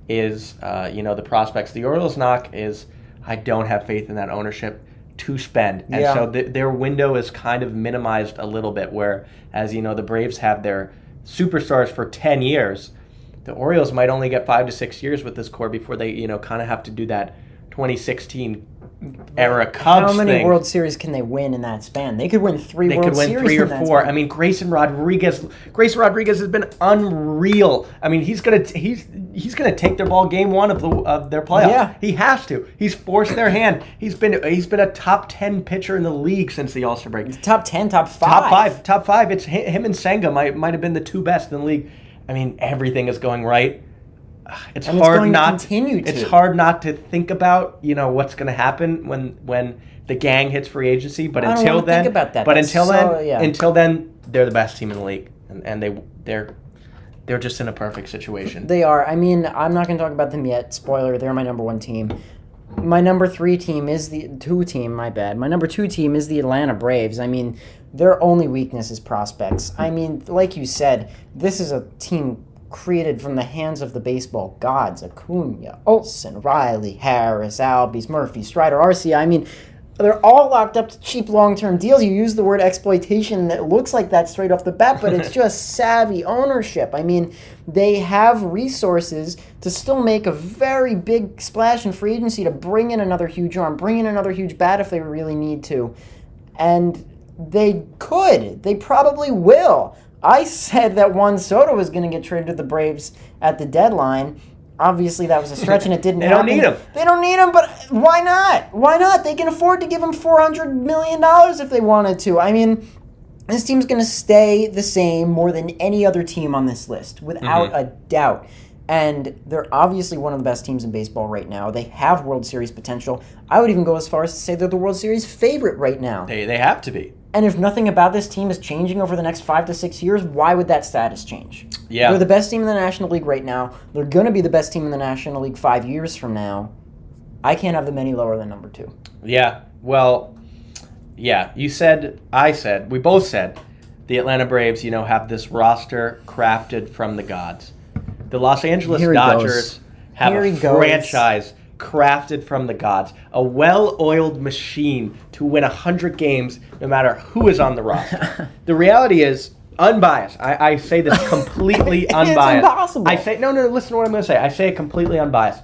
is, the prospects. The Orioles' knock is, I don't have faith in that ownership to spend. And so their window is kind of minimized a little bit, where, as the Braves have their superstars for 10 years. The Orioles might only get 5 to 6 years with this core before they, kind of have to do that 2016 era Cubs How many thing. World Series can they win in that span? They could win three They World could win Series 3 or in that 4. span. I mean, Grayson Rodriguez has been unreal. I mean, he's gonna take their ball game 1 of their playoffs. Yeah. He has to. He's forced their hand. He's been a top 10 pitcher in the league since the All-Star break. Top 10, top 5. Top 5. It's him and Senga might have been the 2 best in the league. I mean, everything is going right. It's hard not to think about what's going to happen when the gang hits free agency. But until then, think about that. Until then, they're the best team in the league, and they're just in a perfect situation. They are. I mean, I'm not going to talk about them yet. Spoiler: they're my number 1 team. My number 3 team is the 2 team. My bad. My number 2 team is the Atlanta Braves. I mean, their only weakness is prospects. I mean, like you said, this is a team created from the hands of the baseball gods. Acuna, Olsen, Riley, Harris, Albies, Murphy, Strider, Arcia. I mean, they're all locked up to cheap long-term deals. You use the word exploitation, and it looks like that straight off the bat, but it's just savvy ownership. I mean, they have resources to still make a very big splash in free agency to bring in another huge arm, bring in another huge bat if they really need to. And they could. They probably will. I said that Juan Soto was going to get traded to the Braves at the deadline. Obviously, that was a stretch, and it didn't happen. They don't need him. They don't need him, but why not? Why not? They can afford to give him $400 million if they wanted to. I mean, this team's going to stay the same more than any other team on this list, without a doubt. And they're obviously one of the best teams in baseball right now. They have World Series potential. I would even go as far as to say they're the World Series favorite right now. They have to be. And if nothing about this team is changing over the next 5 to 6 years, why would that status change? Yeah. They're the best team in the National League right now. They're going to be the best team in the National League 5 years from now. I can't have them any lower than number 2. Yeah. Well, yeah. I said, we both said, the Atlanta Braves, have this roster crafted from the gods. The Los Angeles Dodgers have a franchise crafted from the gods, a well-oiled machine to win 100 games no matter who is on the roster. The reality is, unbiased. I say this completely unbiased. It's impossible. I say, no, listen to what I'm going to say. I say it completely unbiased.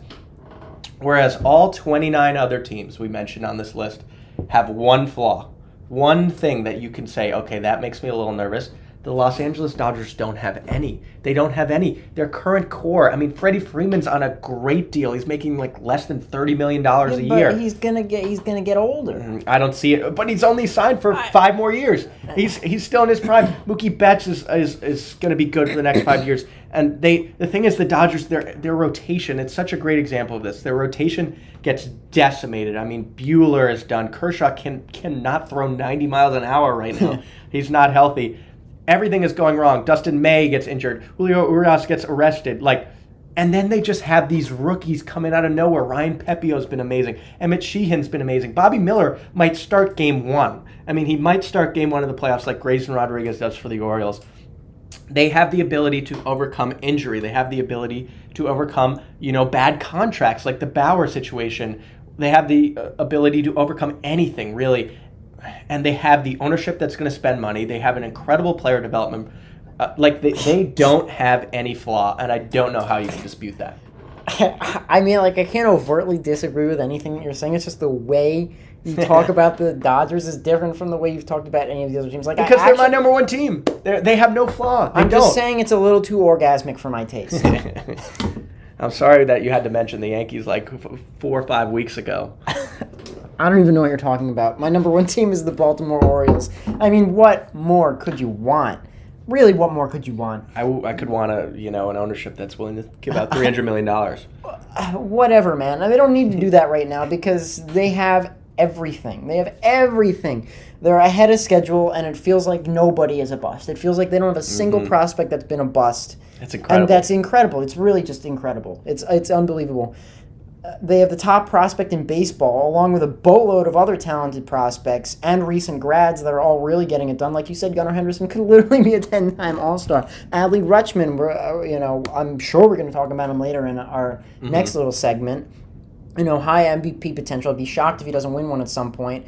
Whereas all 29 other teams we mentioned on this list have one flaw, one thing that you can say, okay, that makes me a little nervous. The Los Angeles Dodgers don't have any. They don't have any. Their current core, I mean, Freddie Freeman's on a great deal. He's making like less than $30 million a year. He's gonna get older. I don't see it, but he's only signed for 5 more years. He's still in his prime. Mookie Betts is going to be good for the next 5 years. And the thing is, the Dodgers, their rotation, it's such a great example of this. Their rotation gets decimated. I mean, Buehler is done. Kershaw cannot throw 90 miles an hour right now. He's not healthy. Everything is going wrong. Dustin May gets injured. Julio Urias gets arrested. And then they just have these rookies coming out of nowhere. Ryan Pepio's been amazing. Emmett Sheehan's been amazing. Bobby Miller might start game 1. I mean, he might start game 1 of the playoffs like Grayson Rodriguez does for the Orioles. They have the ability to overcome injury. They have the ability to overcome, bad contracts like the Bauer situation. They have the ability to overcome anything, really. And they have the ownership that's going to spend money. They have an incredible player development. They don't have any flaw, and I don't know how you can dispute that. I mean, I can't overtly disagree with anything that you're saying. It's just the way you talk about the Dodgers is different from the way you've talked about any of the other teams. Because they're my number 1 team. They have no flaw. I'm just saying it's a little too orgasmic for my taste. I'm sorry that you had to mention the Yankees 4 or 5 weeks ago. I don't even know what you're talking about. My number 1 team is the Baltimore Orioles. I mean, what more could you want? Really, what more could you want? I could want an ownership that's willing to give out $300 million. Whatever, man. They don't need to do that right now because they have everything. They have everything. They're ahead of schedule, and it feels like nobody is a bust. It feels like they don't have a single prospect that's been a bust. That's incredible. And that's incredible. It's really just incredible. It's unbelievable. They have the top prospect in baseball, along with a boatload of other talented prospects and recent grads that are all really getting it done. Like you said, Gunnar Henderson could literally be a 10-time All-Star. Adley Rutschman, I'm sure we're going to talk about him later in our next little segment. High MVP potential. I'd be shocked if he doesn't win one at some point.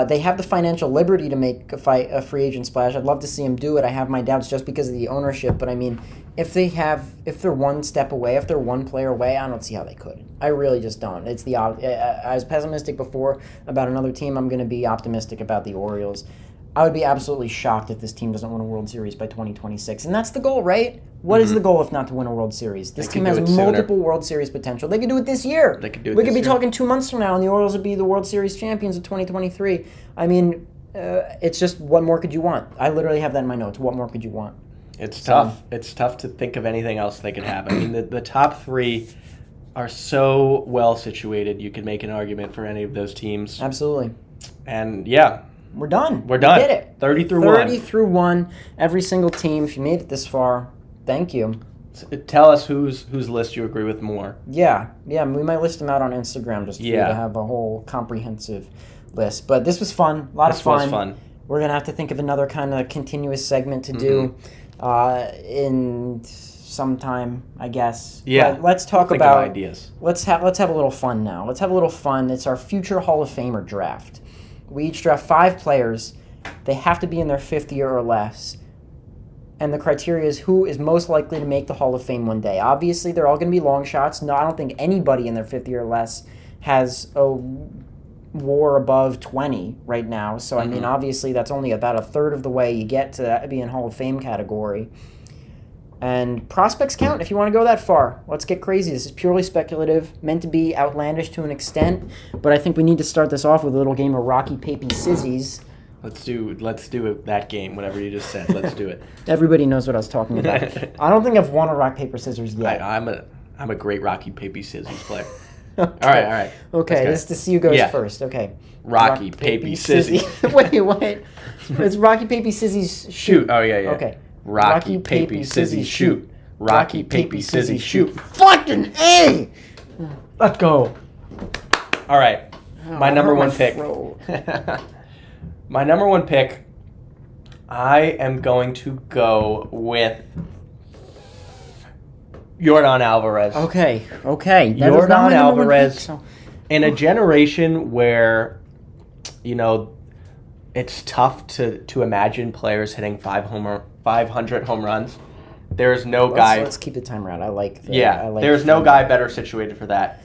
They have the financial liberty to make a free agent splash. I'd love to see him do it. I have my doubts just because of the ownership, but I mean, if they're one step away, if they're one player away, I don't see how they could. I really just don't. It's I was pessimistic before about another team. I'm going to be optimistic about the Orioles. I would be absolutely shocked if this team doesn't win a World Series by 2026. And that's the goal, right? What is the goal if not to win a World Series? This team has multiple World Series potential. They could do it this year. They could do it We this could be year. talking 2 months from now, and the Orioles would be the World Series champions of 2023. I mean, it's just, what more could you want? I literally have that in my notes. What more could you want? It's tough. It's tough to think of anything else they could have. I mean, the top three are so well situated. You could make an argument for any of those teams. Absolutely. And yeah, we're done. We're done. We did it. 30 through 1. 30 through 1. Every single team. If you made it this far, thank you. Tell us whose list you agree with more. Yeah. We might list them out on Instagram just for you to have a whole comprehensive list. But this was fun. A lot of fun. This was fun. We're going to have to think of another kind of continuous segment to do in some time, I guess. Yeah. But let's talk Think about of ideas. Let's have a little fun now. Let's have a little fun. It's our future Hall of Famer draft. We each draft 5 players. They have to be in their 5th year or less. And the criteria is who is most likely to make the Hall of Fame one day. Obviously, they're all going to be long shots. No, I don't think anybody in their 5th year or less has a WAR above 20 right now. So, I mean, obviously, that's only about a third of the way you get to be in Hall of Fame category. And prospects count if you want to go that far. Let's get crazy. This is purely speculative, meant to be outlandish to an extent. But I think we need to start this off with a little game of Rocky, Paper, Scissors. Let's do that game, whatever you just said. Let's do it. Everybody knows what I was talking about. I don't think I've won a rock, paper, scissors yet. I'm a great Rocky, Paper, Scissors player. All right. Okay, this is to see who goes first. Okay. Rocky, Paper, Scissors. Wait. It's Rocky, Paper, Scissors, shoot. Oh, yeah. Okay. Rocky, Paper, Scissors, shoot. Rocky, Paper, Scissors, shoot. Fucking A! Let's go. All right. My number one pick. My number one pick, I am going to go with Yordan Alvarez. Okay. Yordan Alvarez, in a generation where, it's tough to imagine players hitting 500 home runs. There's no guy. Let's keep the timer out. I like that. There's no guy better situated for that.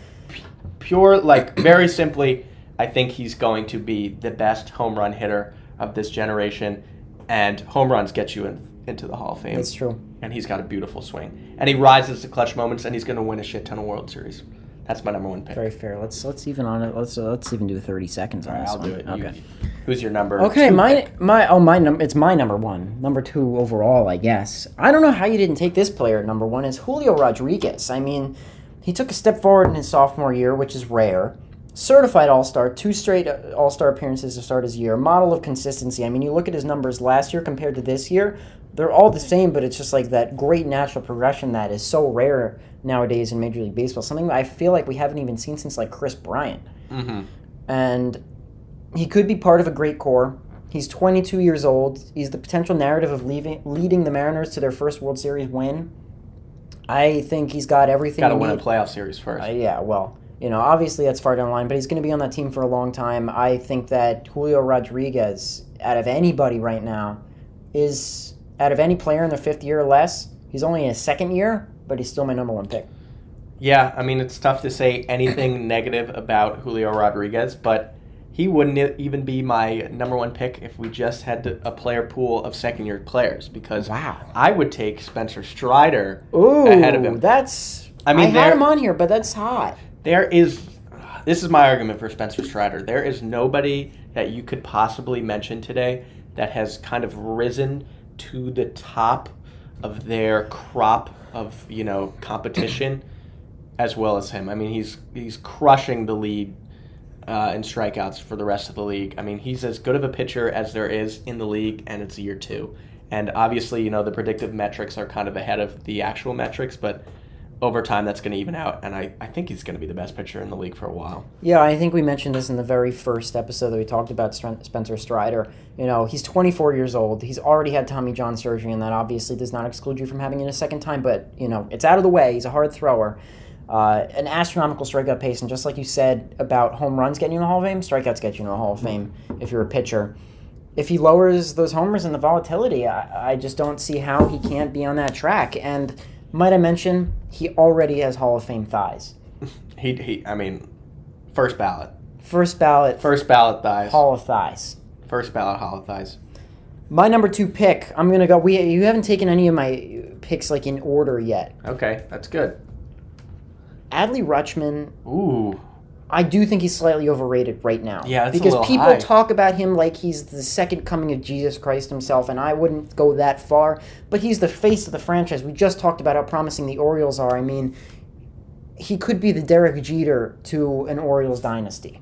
Very simply, I think he's going to be the best home run hitter of this generation, and home runs get you into the Hall of Fame. That's true. And he's got a beautiful swing, and he rises to clutch moments, and he's going to win a shit ton of World Series. That's my number one pick. Very fair. Let's even on it. Let's even do 30 seconds on this I'll one. do it. Okay. Who's your number? Okay, two it's my number one. Number 2 overall, I guess. I don't know how you didn't take this player at number 1. It's Julio Rodriguez. I mean, he took a step forward in his sophomore year, which is rare. Certified All-Star, 2 straight All-Star appearances to start his year. Model of consistency. I mean, you look at his numbers last year compared to this year, they're all the same, but it's just like that great natural progression that is so rare nowadays in Major League Baseball. Something that I feel like we haven't even seen since like Chris Bryant. Mm-hmm. And he could be part of a great core. He's 22 years old. He's the potential narrative of leading the Mariners to their first World Series win. I think he's got everything. Got to win a playoff series first. Obviously that's far down the line, but he's going to be on that team for a long time. I think that Julio Rodriguez, out of anybody right now, is out of any player in their 5th year or less, he's only in his 2nd year, but he's still my number 1 pick. Yeah, I mean, it's tough to say anything negative about Julio Rodriguez, but he wouldn't even be my number 1 pick if we just had a player pool of 2nd-year players, because I would take Spencer Strider ahead of him. I had him on here, but that's hot. This is my argument for Spencer Strider. There is nobody that you could possibly mention today that has kind of risen to the top of their crop of, competition as well as him. I mean, he's crushing the lead in strikeouts for the rest of the league. I mean, he's as good of a pitcher as there is in the league, and it's year 2. And obviously, the predictive metrics are kind of ahead of the actual metrics, but over time that's going to even out, and I think he's going to be the best pitcher in the league for a while. Yeah, I think we mentioned this in the very first episode that we talked about Spencer Strider. He's 24 years old. He's already had Tommy John surgery, and that obviously does not exclude you from having it a second time, but, it's out of the way. He's a hard thrower. An astronomical strikeout pace, and just like you said about home runs getting you in the Hall of Fame, strikeouts get you in the Hall of Fame if you're a pitcher. If he lowers those homers and the volatility, I just don't see how he can't be on that track. And might I mention, he already has Hall of Fame thighs. First ballot. First ballot thighs. Hall of thighs. First ballot Hall of thighs. My number 2 pick, I'm going to go... You haven't taken any of my picks in order yet. Okay, that's good. Adley Rutschman... Ooh. I do think he's slightly overrated right now. Yeah, that's because a little people high. talk about him like he's the second coming of Jesus Christ himself, and I wouldn't go that far. But he's the face of the franchise. We just talked about how promising the Orioles are. I mean, he could be the Derek Jeter to an Orioles dynasty.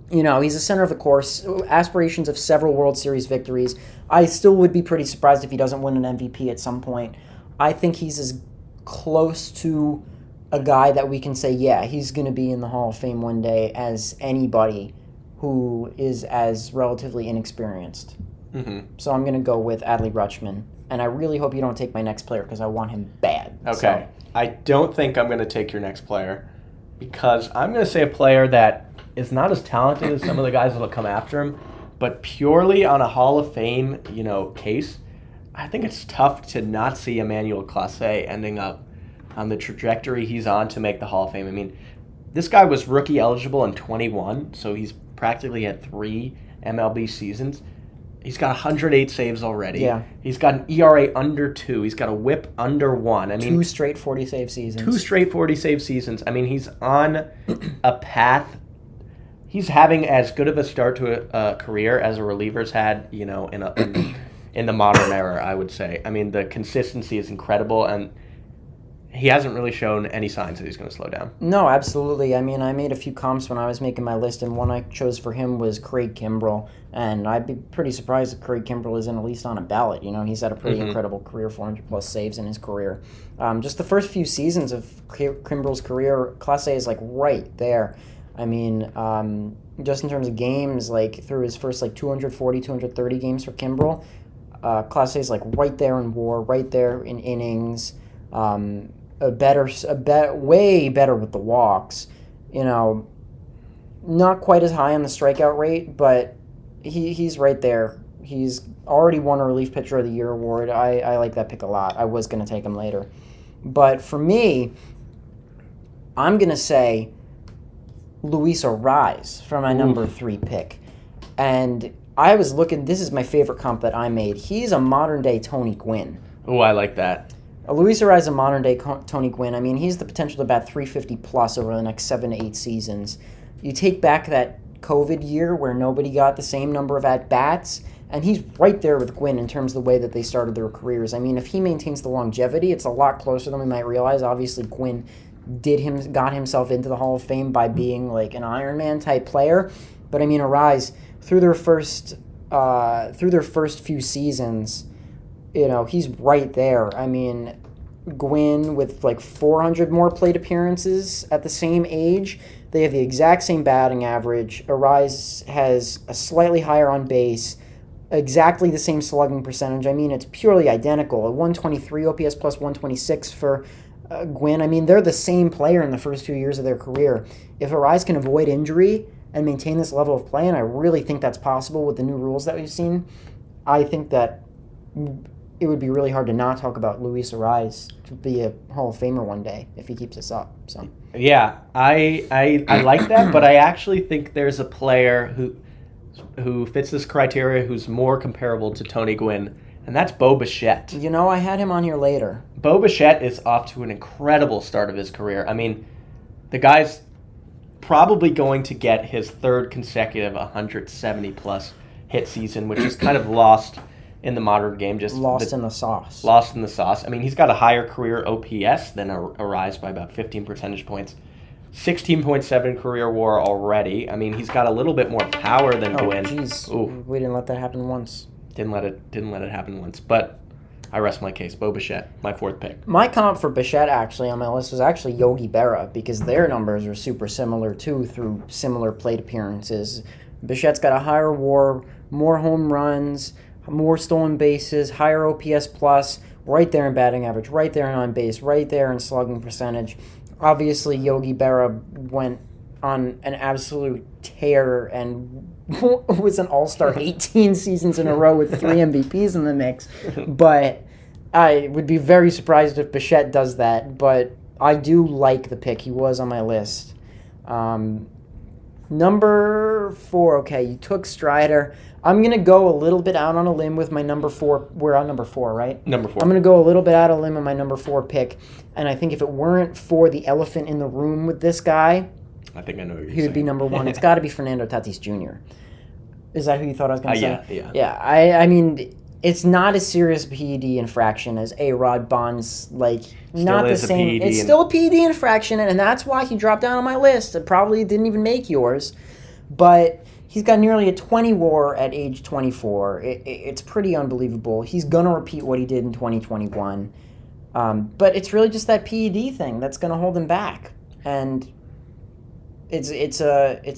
He's the center of the course, aspirations of several World Series victories. I still would be pretty surprised if he doesn't win an MVP at some point. I think he's as close to a guy that we can say, yeah, he's going to be in the Hall of Fame one day as anybody who is as relatively inexperienced. Mm-hmm. So I'm going to go with Adley Rutschman. And I really hope you don't take my next player because I want him bad. Okay. So. I don't think I'm going to take your next player because I'm going to say a player that is not as talented as some of the guys that will come after him, but purely on a Hall of Fame, case, I think it's tough to not see Emmanuel Clase ending up on the trajectory he's on to make the Hall of Fame. I mean, this guy was rookie eligible in 21, so he's practically had 3 MLB seasons. He's got 108 saves already. Yeah. He's got an ERA under 2. He's got a WHIP under 1. I mean, 2 straight 40-save seasons. 2 straight 40-save seasons. I mean, he's on a path. He's having as good of a start to a career as a reliever's had, in the modern era, I would say. I mean, the consistency is incredible, and he hasn't really shown any signs that he's going to slow down. No, absolutely. I mean, I made a few comps when I was making my list, and one I chose for him was Craig Kimbrell. And I'd be pretty surprised if Craig Kimbrell isn't at least on a ballot. He's had a pretty incredible career, 400-plus saves in his career. Just the first few seasons of Kimbrell's career, Clase is, right there. I mean, just in terms of games, through his first, 240, 230 games for Kimbrell, Clase is, right there in WAR, right there in innings, way better with the walks. Not quite as high on the strikeout rate, but he's right there. He's already won a Relief Pitcher of the Year award. I like that pick a lot. I was going to take him later. But for me, I'm going to say Luis Arraez for my number 3 pick. And I was looking, this is my favorite comp that I made. He's a modern-day Tony Gwynn. Oh, I like that. Luis Arraez is a modern-day Tony Gwynn. I mean, he's the potential to bat 350-plus over the next 7 to 8 seasons. You take back that COVID year where nobody got the same number of at-bats, and he's right there with Gwynn in terms of the way that they started their careers. I mean, if he maintains the longevity, it's a lot closer than we might realize. Obviously, Gwynn got himself into the Hall of Fame by being an Iron Man type player. But I mean, Arraez, through their first few seasons, he's right there. I mean, Gwynn with 400 more plate appearances at the same age. They have the exact same batting average. Arraez has a slightly higher on base, exactly the same slugging percentage. I mean, it's purely identical. A 123 OPS plus 126 for Gwynn. I mean, they're the same player in the first few years of their career. If Arraez can avoid injury and maintain this level of play, and I really think that's possible with the new rules that we've seen, I think that it would be really hard to not talk about Luis Arraez to be a Hall of Famer one day if he keeps this up. So yeah, I like that, but I actually think there's a player who fits this criteria who's more comparable to Tony Gwynn, and that's Bo Bichette. I had him on here later. Bo Bichette is off to an incredible start of his career. I mean, the guy's probably going to get his 3rd consecutive 170-plus hit season, which is kind of lost in the modern game. Just lost in the sauce. Lost in the sauce. I mean, he's got a higher career OPS than Arraez by about 15 percentage points. 16.7 career WAR already. I mean, he's got a little bit more power than Gwynn. Jeez, Ooh, we didn't let that happen once. didn't let it happen once. But I rest my case. Bo Bichette, my 4th pick. My comp for Bichette actually on my list was actually Yogi Berra because their numbers are super similar too through similar plate appearances. Bichette's got a higher WAR, more home runs, more stolen bases, higher OPS plus, right there in batting average, right there in on base, right there in slugging percentage. Obviously, Yogi Berra went on an absolute tear and was an all-star 18 seasons in a row with 3 MVPs in the mix. But I would be very surprised if Bichette does that. But I do like the pick. He was on my list. Number 4, okay, you took Strider. I'm going to go a little bit out on a limb with my number 4. We're on number 4, right? Number 4. I'm going to go a little bit out on a limb on my number 4 pick. And I think if it weren't for the elephant in the room with this guy, I think I know who you're he would be number 1. It's got to be Fernando Tatis Jr. Is that who you thought I was going to say? Yeah. Yeah, I mean, it's not a serious PED infraction as A-Rod Bonds, like, not the same. It's still a PED infraction, and that's why he dropped down on my list. It probably didn't even make yours. But he's got nearly a 20 WAR at age 24. It's pretty unbelievable. He's going to repeat what he did in 2021. But it's really just that PED thing that's going to hold him back. And it's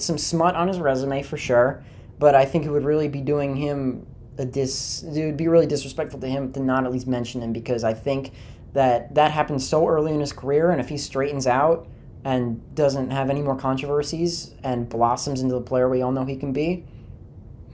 some smut on his resume for sure, but I think it would really be doing him it would be really disrespectful to him to not at least mention him, because I think that happened so early in his career, and if he straightens out and doesn't have any more controversies and blossoms into the player we all know he can be,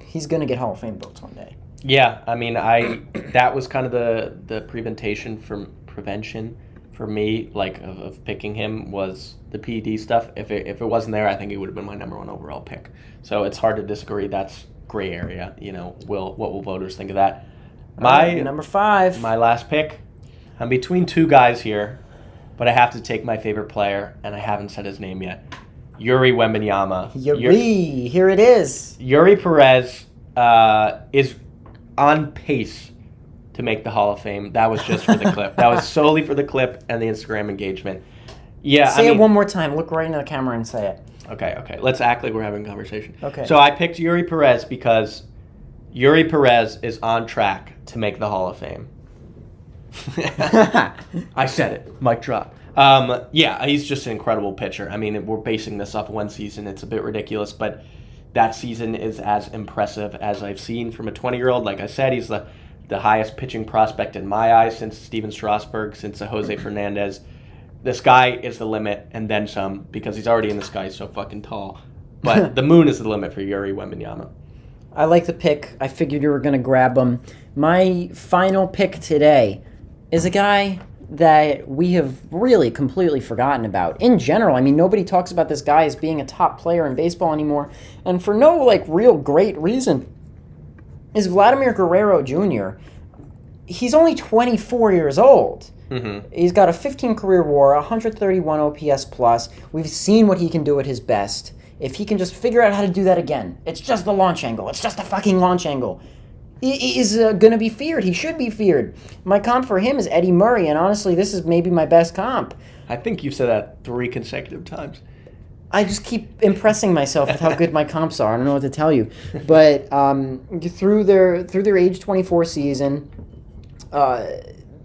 he's going to get Hall of Fame votes one day. Yeah, I mean, that was kind of the prevention for me, like, of picking him, was the PED stuff. If it wasn't there, I think he would have been my number 1 overall pick. So it's hard to disagree. That's gray area. What will voters think of that? Number 5. My last pick. I'm between 2 guys here, but I have to take my favorite player, and I haven't said his name yet. Yuri Wembanyama. Here it is. Yuri Perez is on pace to make the Hall of Fame. That was just for the clip. That was solely for the clip and the Instagram engagement. Yeah, Say it one more time. Look right into the camera and say it. Okay. Let's act like we're having a conversation. Okay. So I picked Yuri Perez because Yuri Perez is on track to make the Hall of Fame. I said it. Mic drop. Yeah, he's just an incredible pitcher. I mean, we're basing this off one season. It's a bit ridiculous, but that season is as impressive as I've seen from a 20-year-old. Like I said, he's the highest pitching prospect in my eyes since Steven Strasburg, since Jose Fernandez. The sky is the limit, and then some, because he's already in the sky. He's so fucking tall. But the moon is the limit for Yuri Wembanyama. I like the pick. I figured you were going to grab him. My final pick today is a guy that we have really completely forgotten about. In general, I mean, nobody talks about this guy as being a top player in baseball anymore, and for no, real great reason, is Vladimir Guerrero Jr. He's only 24 years old. Mm-hmm. He's got a 15 career WAR, 131 OPS plus. We've seen what he can do at his best. If he can just figure out how to do that again, it's just the launch angle. It's just a fucking launch angle. He is going to be feared. He should be feared. My comp for him is Eddie Murray, and honestly, this is maybe my best comp. I think you've said that 3 consecutive times. I just keep impressing myself with how good my comps are. I don't know what to tell you. But through their age 24 season,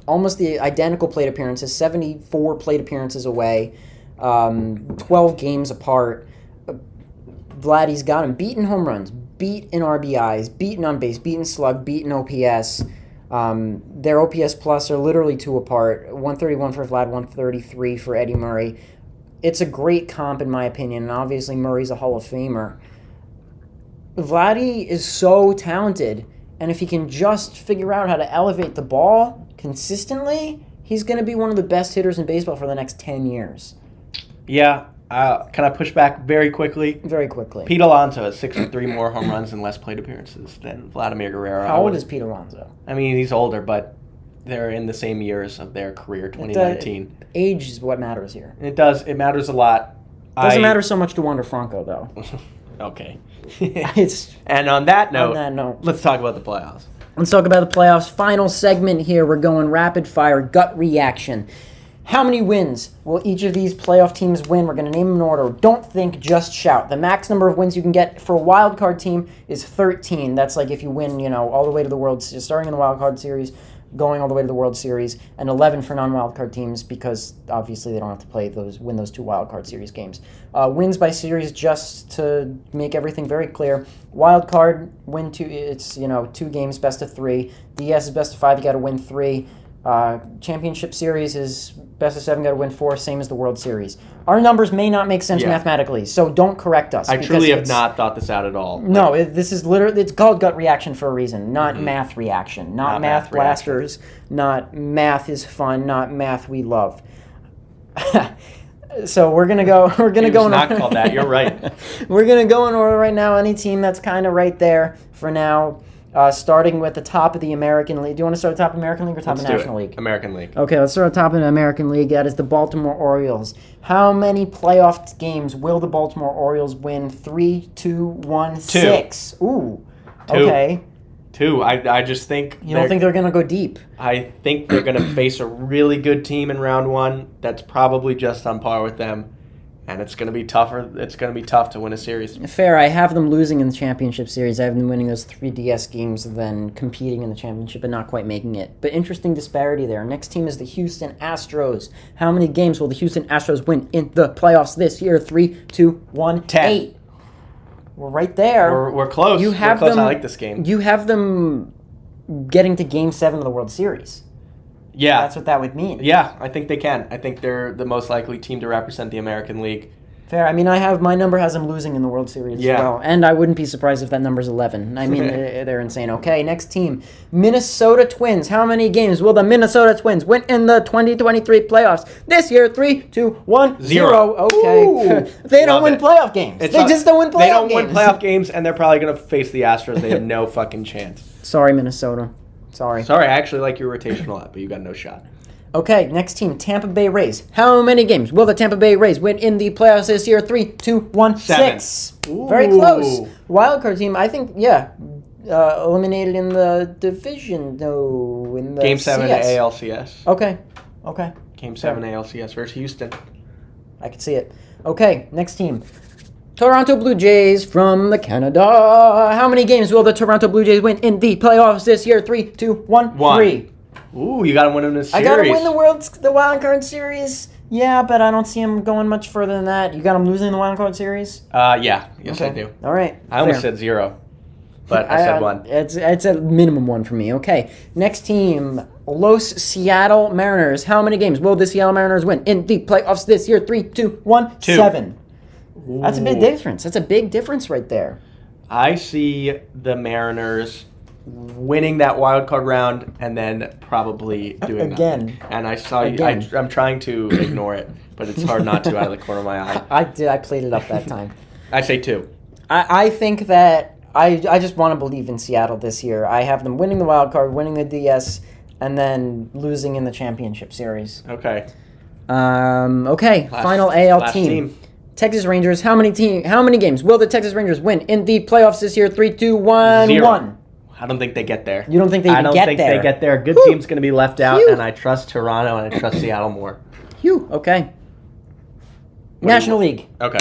almost the identical plate appearances, 74 plate appearances away, 12 games apart. Vladdy's got him beat in home runs, beat in RBIs, beaten on base, beaten slug, beaten OPS. Their OPS plus are literally 2 apart. 131 for Vlad, 133 for Eddie Murray. It's a great comp in my opinion, and obviously Murray's a Hall of Famer. Vladdy is so talented, and if he can just figure out how to elevate the ball consistently, he's going to be one of the best hitters in baseball for the next 10 years. Yeah. Can I push back very quickly? Very quickly. Pete Alonso has 63 more home runs and less plate appearances than Vladimir Guerrero. How old is Pete Alonso? I mean, he's older, but they're in the same years of their career, 2019. Age is what matters here. It does. It matters a lot. Doesn't matter so much to Wander Franco, though. Okay. And on that note, let's talk about the playoffs. Let's talk about the playoffs. Final segment here. We're going rapid fire gut reaction. How many wins will each of these playoff teams win? We're going to name them in order. Don't think, just shout. The max number of wins you can get for a wild card team is 13. That's like if you win, all the way to the World Series, starting in the wild card series, going all the way to the World Series, and 11 for non-wild card teams because obviously they don't have to win those 2 wild card series games. Wins by series, just to make everything very clear. Wild card win 2. It's 2 games, best of 3. DS is best of 5. You got to win 3. Championship series is best of 7, got to win 4, same as the World Series. Our numbers may not make sense mathematically, so don't correct us. I truly have not thought this out at all. No, this is literally, it's called gut reaction for a reason, not math reaction, not math blasters, not math is fun, not math we love. So we're gonna go. We're gonna go. It's not called that. You're right. We're gonna go in order right now. Any team that's kind of right there for now. Starting with the top of the American League. Do you want to start at the top of the American League or top of the National League? American League. Okay, let's start at the top of the American League. That is the Baltimore Orioles. How many playoff games will the Baltimore Orioles win? 3, 2, 1, 6. Ooh. 2. Okay. 2. I just think... You don't think they're going to go deep? I think they're going to face a really good team in round 1 that's probably just on par with them. And it's going to be tougher. It's going to be tough to win a series. Fair. I have them losing in the championship series. I have them winning those 3 DS games and then competing in the championship and not quite making it. But interesting disparity there. Next team is the Houston Astros. How many games will the Houston Astros win in the playoffs this year? 3, 2, 1, 10. 8. We're right there. We're close. We're close. I like this game. You have them getting to Game 7 of the World Series. Yeah. That's what that would mean. Yeah, I think they can. I think they're the most likely team to represent the American League. Fair. I mean, my number has them losing in the World Series as well. And I wouldn't be surprised if that number's 11. I mean, they're insane. Okay, next team. Minnesota Twins. How many games will the Minnesota Twins win in the 2023 playoffs? This year, 3, 2, 1, 0. Okay. They don't win playoff games. They just don't win playoff games. They don't win playoff games, and they're probably going to face the Astros. They have no fucking chance. Sorry, Minnesota. Sorry, I actually like your rotation a lot, but you got no shot. Okay, next team, Tampa Bay Rays. How many games will the Tampa Bay Rays win in the playoffs this year? 3, 2, 1, 6. Very close. Wildcard team, I think, eliminated in the division, though. In the Game 7 CS. ALCS. Okay. Game 7 ALCS versus Houston. I can see it. Okay, next team. Toronto Blue Jays from Canada. How many games will the Toronto Blue Jays win in the playoffs this year? 3, 2, 1, 3. Ooh, you got to win in this series. I got to win the wild card series. Yeah, but I don't see them going much further than that. You got them losing the wild card series? Yeah. Yes, I do. All right. I almost said 0, but I said 1. It's a minimum 1 for me. Okay. Next team, Los Seattle Mariners. How many games will the Seattle Mariners win in the playoffs this year? 3, 2, 1, 7. Ooh. That's a big difference. That's a big difference right there. I see the Mariners winning that wild card round and then probably doing again. Nothing. And I saw you. I'm trying to ignore it, but it's hard not to out of the corner of my eye. I did. I played it up that time. I say 2. I think that I just want to believe in Seattle this year. I have them winning the wild card, winning the DS, and then losing in the championship series. Okay. Okay. Final AL team. Texas Rangers. How many games will the Texas Rangers win in the playoffs this year? 3, 2, 1, 0. 1. I don't think they get there. You don't think they get there? I don't think they get there. Good team's going to be left out, and I trust Toronto and I trust Seattle more. Phew. Okay. National League. Okay.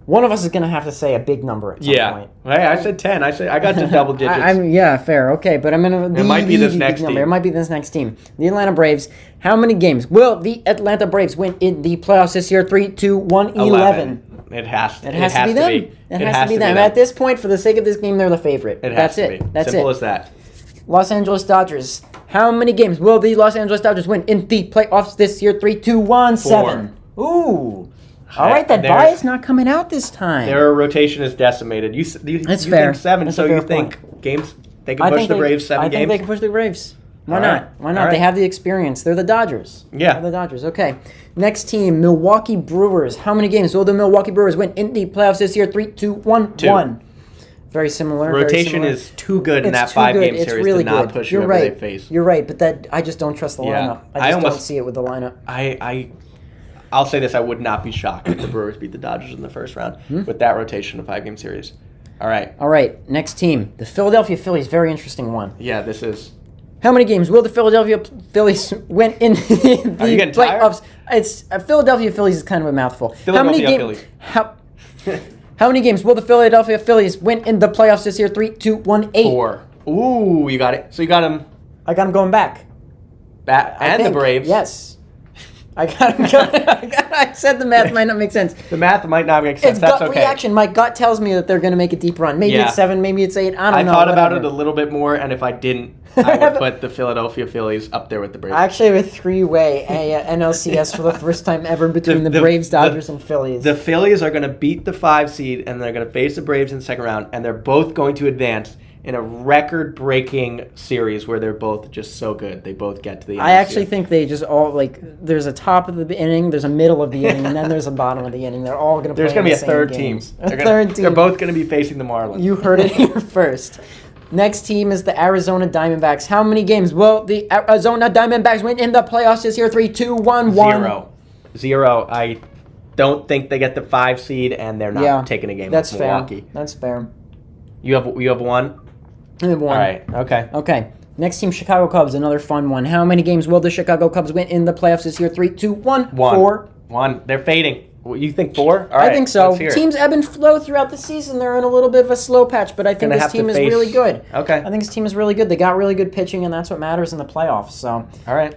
One of us is going to have to say a big number at some point. Hey, I said 10. I got to double digits. Fair. Okay, but I'm going to... It might be this next team. It might be this next team. The Atlanta Braves. How many games will the Atlanta Braves win in the playoffs this year? 3, 2, 1, 11. It has to be them. It has to be them. At this point, for the sake of this game, they're the favorite. That's it. That's Simple as that. Los Angeles Dodgers. How many games will the Los Angeles Dodgers win in the playoffs this year? 3, 2, 1, 7. Ooh. All right, that bias not coming out this time. Their rotation is decimated. You fair. think 7, That's so you think games they can push the Braves 7 games? I think they can push the Braves. Why not? Right. Why not? They have the experience. They're the Dodgers. Yeah. They're the Dodgers. Okay. Next team, Milwaukee Brewers. How many games will the Milwaukee Brewers win in the playoffs this year? 3, 2, 1, 2. 1. Very similar. Rotation is too good in that 5-game series really to not push whoever they face. You're right, but that I just don't trust the lineup. I just don't see it with the lineup. I'll say this, I would not be shocked if the Brewers beat the Dodgers in the first round with that rotation of 5-game series. All right. Next team, the Philadelphia Phillies. Very interesting one. Yeah, this is... How many games will the Philadelphia Phillies win in the Are you getting playoffs? It's Philadelphia Phillies is kind of a mouthful. Philadelphia Phillies. How many games will the Philadelphia Phillies win in the playoffs this year? 3, 2, 1, 8. 4. Ooh, you got it. So you got them. I got them going back. And the Braves. Yes. I got him going. I said the math might not make sense. The math might not make sense. It's That's gut okay. reaction. My gut tells me that they're going to make a deep run. Maybe it's 7, maybe it's 8. I don't know. I thought about whatever. it a little bit more, and if I didn't, I would put the Philadelphia Phillies up there with the Braves. I actually have a 3-way NLCS for the first time ever between the Braves, Dodgers, and Phillies. The Phillies are going to beat the 5 seed, and they're going to face the Braves in the second round, and they're both going to advance in a record-breaking series where they're both just so good. They both get to the end. I actually think they just all, like, there's a top of the inning, there's a middle of the inning, and then there's a bottom of the inning. They're all going to play There's going to be the a third same team. games. They're both going to be facing the Marlins. You heard it here first. Next team is the Arizona Diamondbacks. How many games will the Arizona Diamondbacks win in the playoffs this year? 3, 2, 1, 1. 0. I don't think they get the 5 seed, and they're not taking a game that's with Milwaukee. Fair. That's fair. You have 1? I have 1. All right. Okay. Okay. Next team, Chicago Cubs. Another fun one. How many games will the Chicago Cubs win in the playoffs this year? 3, 2, 1, 4. 1. They're fading. You think 4? All right. I think so. Let's hear it. Teams ebb and flow throughout the season. They're in a little bit of a slow patch, but I think this team is really good. Okay. I think this team is really good. They got really good pitching, and that's what matters in the playoffs. So. All right.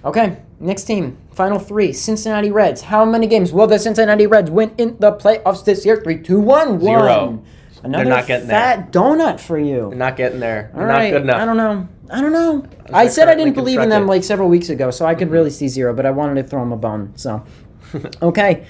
Okay. Next team, final 3, Cincinnati Reds. How many games will the Cincinnati Reds win in the playoffs this year? 3, 2, 1, 1. 0. Another They're not getting fat donut for you. They're not getting there. They're All not right. good enough. I don't know. I they're said I currently didn't believe in them constructed. like several weeks ago, so I could really see 0, but I wanted to throw them a bone. So, okay.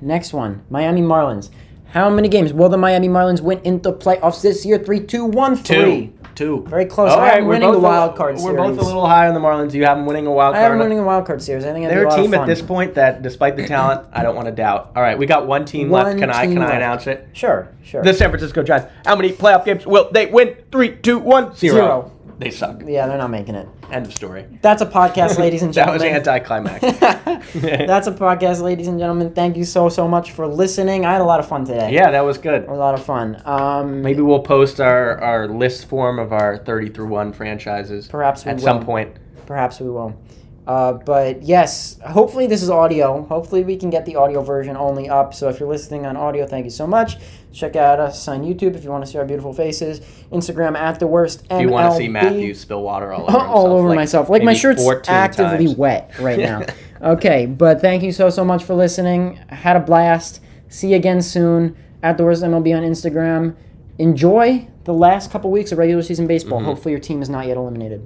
Next one, Miami Marlins. How many games will the Miami Marlins win in the playoffs this year? 3, 2, 1, 3. 2. Very close. All I right, have them winning the wild card series. We're both a little high on the Marlins. You have them winning a wild I card. have them winning the wild card series. I think They're a a lot team of at this point that, despite the talent, I don't want to doubt. All right, we got one team left. Can I announce it? Sure. The San Francisco Giants. How many playoff games will they win? 3, 2, 1, 0. They suck. Yeah, they're not making it. End of story. That's a podcast, ladies and That was gentlemen. anticlimactic. That's a podcast, ladies and gentlemen. Thank you so much for listening. I had a lot of fun today. Yeah, that was good. A lot of fun. Maybe we'll post our list form of our 30 through 1 franchises. Perhaps we at will. some point. Perhaps we will. But yes, hopefully this is audio. Hopefully we can get the audio version only up. So if you're listening on audio, thank you so much. Check out us on YouTube if you want to see our beautiful faces. Instagram at the worst MLB. If you want to see Matthew spill water all over himself. All over myself. Like my maybe shirt's 14 actively times. wet right now. Okay, but thank you so much for listening. Had a blast. See you again soon. At the worst MLB on Instagram. Enjoy the last couple weeks of regular season baseball. Hopefully your team is not yet eliminated.